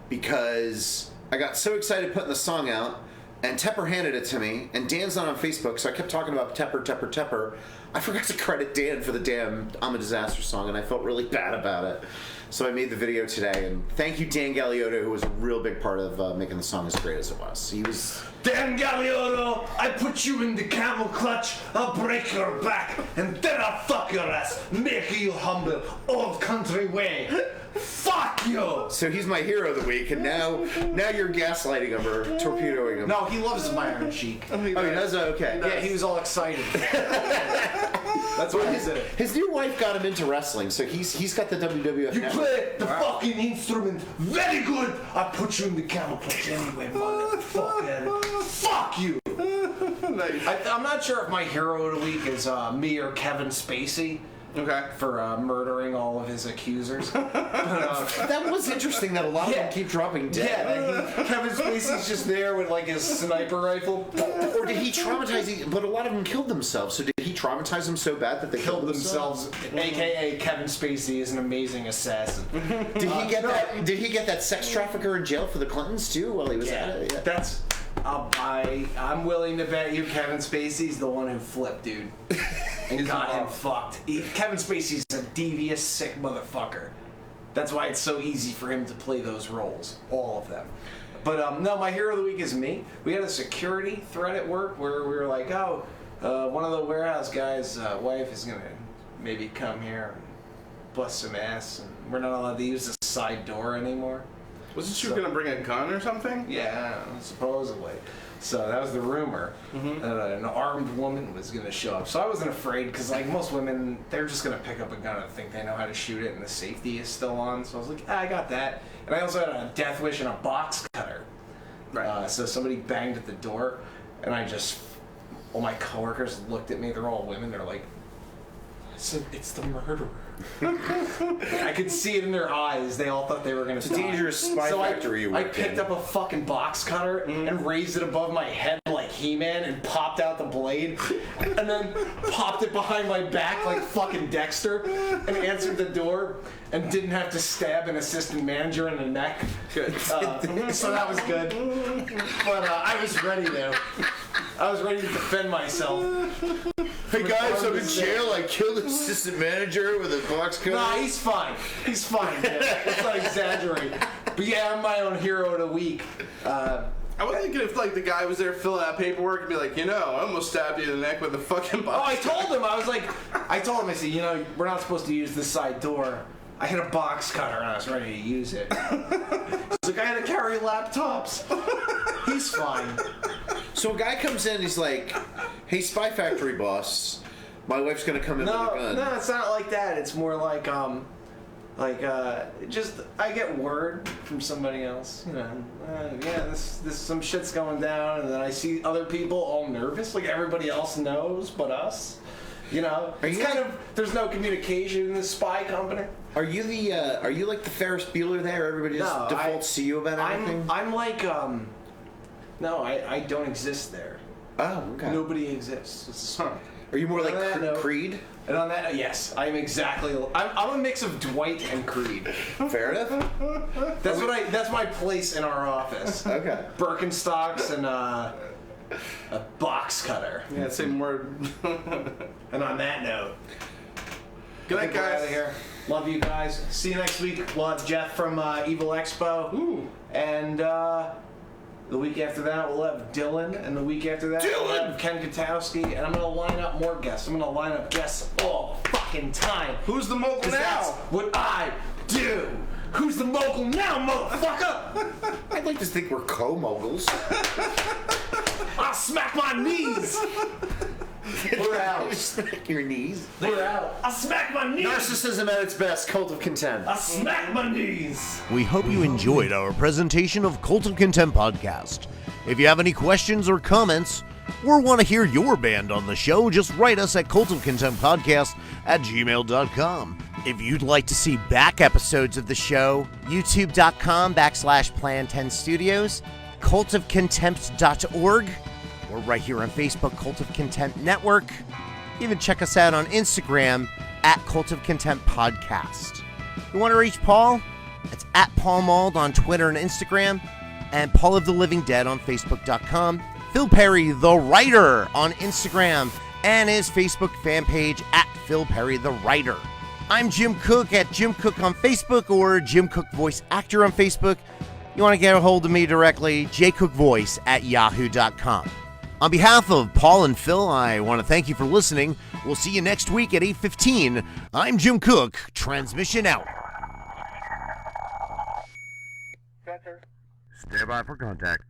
Speaker 9: because I got so excited putting the song out, and Tepper handed it to me, and Dan's not on Facebook, so I kept talking about Tepper. I forgot to credit Dan for the damn I'm a Disaster song, and I felt really bad about it. So I made the video today, and thank you, Dan Galiotto, who was a real big part of making the song as great as it was. He was...
Speaker 4: Dan Galiotto, I put you in the camel clutch, I'll break your back, and then I'll fuck your ass, make you humble, old country way. Fuck you!
Speaker 9: So he's my hero of the week, and now you're gaslighting him or torpedoing him.
Speaker 7: No, he loves my Iron Sheik.
Speaker 9: Oh, he does? Okay.
Speaker 7: Yeah, he was all excited. That's why he said it.
Speaker 9: His new wife got him into wrestling, so he's got the WWF
Speaker 4: You
Speaker 9: network.
Speaker 4: play the fucking instrument very good. I put you in the camel clutch anyway, motherfucker. Fuck you!
Speaker 7: I'm not sure if my hero of the week is me or Kevin Spacey.
Speaker 8: Okay.
Speaker 7: For murdering all of his accusers.
Speaker 9: That was interesting that a lot of them keep dropping dead.
Speaker 7: Yeah, Kevin Spacey's just there with like his sniper rifle.
Speaker 9: Or did he traumatize? But a lot of them killed themselves. So did he traumatize them so bad that they
Speaker 7: Killed themselves. AKA Kevin Spacey is an amazing assassin.
Speaker 9: Did he get that? Did he get that sex trafficker in jail for the Clintons too while he was at it? Yeah.
Speaker 7: That's. I'm willing to bet you Kevin Spacey's the one who flipped, dude, and got him fucked. Kevin Spacey's a devious, sick motherfucker. That's why it's so easy for him to play those roles, all of them. But no, my hero of the week is me. We had a security threat at work where we were like, one of the warehouse guys' wife is gonna maybe come here and bust some ass, and we're not allowed to use the side door anymore.
Speaker 8: Wasn't you gonna bring a gun or something?
Speaker 7: Yeah, supposedly. So that was the rumor that an armed woman was going to show up. So I wasn't afraid because, like most women, they're just going to pick up a gun and think they know how to shoot it, and the safety is still on. So I was like, I got that. And I also had a death wish and a box cutter.
Speaker 8: Right.
Speaker 7: So somebody banged at the door, and I just all my coworkers looked at me. They're all women. They're like, it's the murderer. I could see it in their eyes. They all thought they were gonna.
Speaker 9: It's a dangerous spy factory you
Speaker 7: I
Speaker 9: work
Speaker 7: picked
Speaker 9: in.
Speaker 7: up a fucking box cutter and raised it above my head like He-Man and popped out the blade, and then popped it behind my back like fucking Dexter, and answered the door and didn't have to stab an assistant manager in the neck.
Speaker 8: Good.
Speaker 7: So that was good. But I was ready to. I was ready to defend myself.
Speaker 9: Hey guys, I'm in jail. I killed the assistant manager with a box cutter.
Speaker 7: Nah, he's fine. He's fine. Man. Let's not exaggerate. But yeah, I'm my own hero of the week.
Speaker 8: I was thinking if like the guy was there filling out paperwork and be like, I almost stabbed you in the neck with a fucking box.
Speaker 7: Oh, I told him. I said, we're not supposed to use this side door. I had a box cutter and I was ready to use it. He's like, I had to carry laptops. He's fine.
Speaker 9: So a guy comes in, he's like, "Hey, Spy Factory boss, my wife's gonna come in with a gun."
Speaker 7: No, it's not like that. It's more like just I get word from somebody else. This some shit's going down, and then I see other people all nervous, like everybody else knows but us. There's no communication in this spy company.
Speaker 9: Are you like the Ferris Bueller there? Everybody just defaults to you about everything?
Speaker 7: I'm like, no, I don't exist there.
Speaker 9: Oh, okay.
Speaker 7: Nobody exists.
Speaker 9: Are you more like Creed?
Speaker 7: And on that, yes, I'm exactly. I'm a mix of Dwight and Creed.
Speaker 9: Fair enough.
Speaker 7: That's my place in our office.
Speaker 9: Okay.
Speaker 7: Birkenstocks and a box cutter.
Speaker 8: Yeah, same word.
Speaker 7: And on that note,
Speaker 8: good night, guys.
Speaker 7: Out of here. Love you guys. See you next week. We'll have Jeff from Evil Expo.
Speaker 8: Ooh.
Speaker 7: And the week after that, we'll have Dylan. And the week after that, we'll have Ken Katowski. And I'm going to line up more guests. I'm going to line up guests all fucking time.
Speaker 8: Who's the mogul now?
Speaker 7: That's what I do. Who's the mogul now, motherfucker?
Speaker 9: I'd like to think we're co-moguls.
Speaker 7: I'll smack my knees. We're out.
Speaker 9: Smack your knees.
Speaker 7: We're out. I'll smack my knees.
Speaker 9: Narcissism at its best. Cult of Contempt.
Speaker 7: I'll smack my knees.
Speaker 6: We hope you enjoyed our presentation of Cult of Contempt podcast. If you have any questions or comments, or want to hear your band on the show, just write us at cultofcontemptpodcast@gmail.com. If you'd like to see back episodes of the show, youtube.com/Plan10 Studios, cultofcontempt.org, or right here on Facebook, Cult of Contempt Network. Even check us out on Instagram at Cult of Contempt Podcast. You want to reach Paul? It's at Paul Mald on Twitter and Instagram, and Paul of the Living Dead on Facebook.com. Phil Perry, the writer, on Instagram, and his Facebook fan page at Phil Perry, the writer. I'm Jim Cook at Jim Cook on Facebook, or Jim Cook Voice Actor on Facebook. You want to get a hold of me directly, jcookvoice@yahoo.com. On behalf of Paul and Phil, I want to thank you for listening. We'll see you next week at 8:15. I'm Jim Cook. Transmission out. Stand by for contact.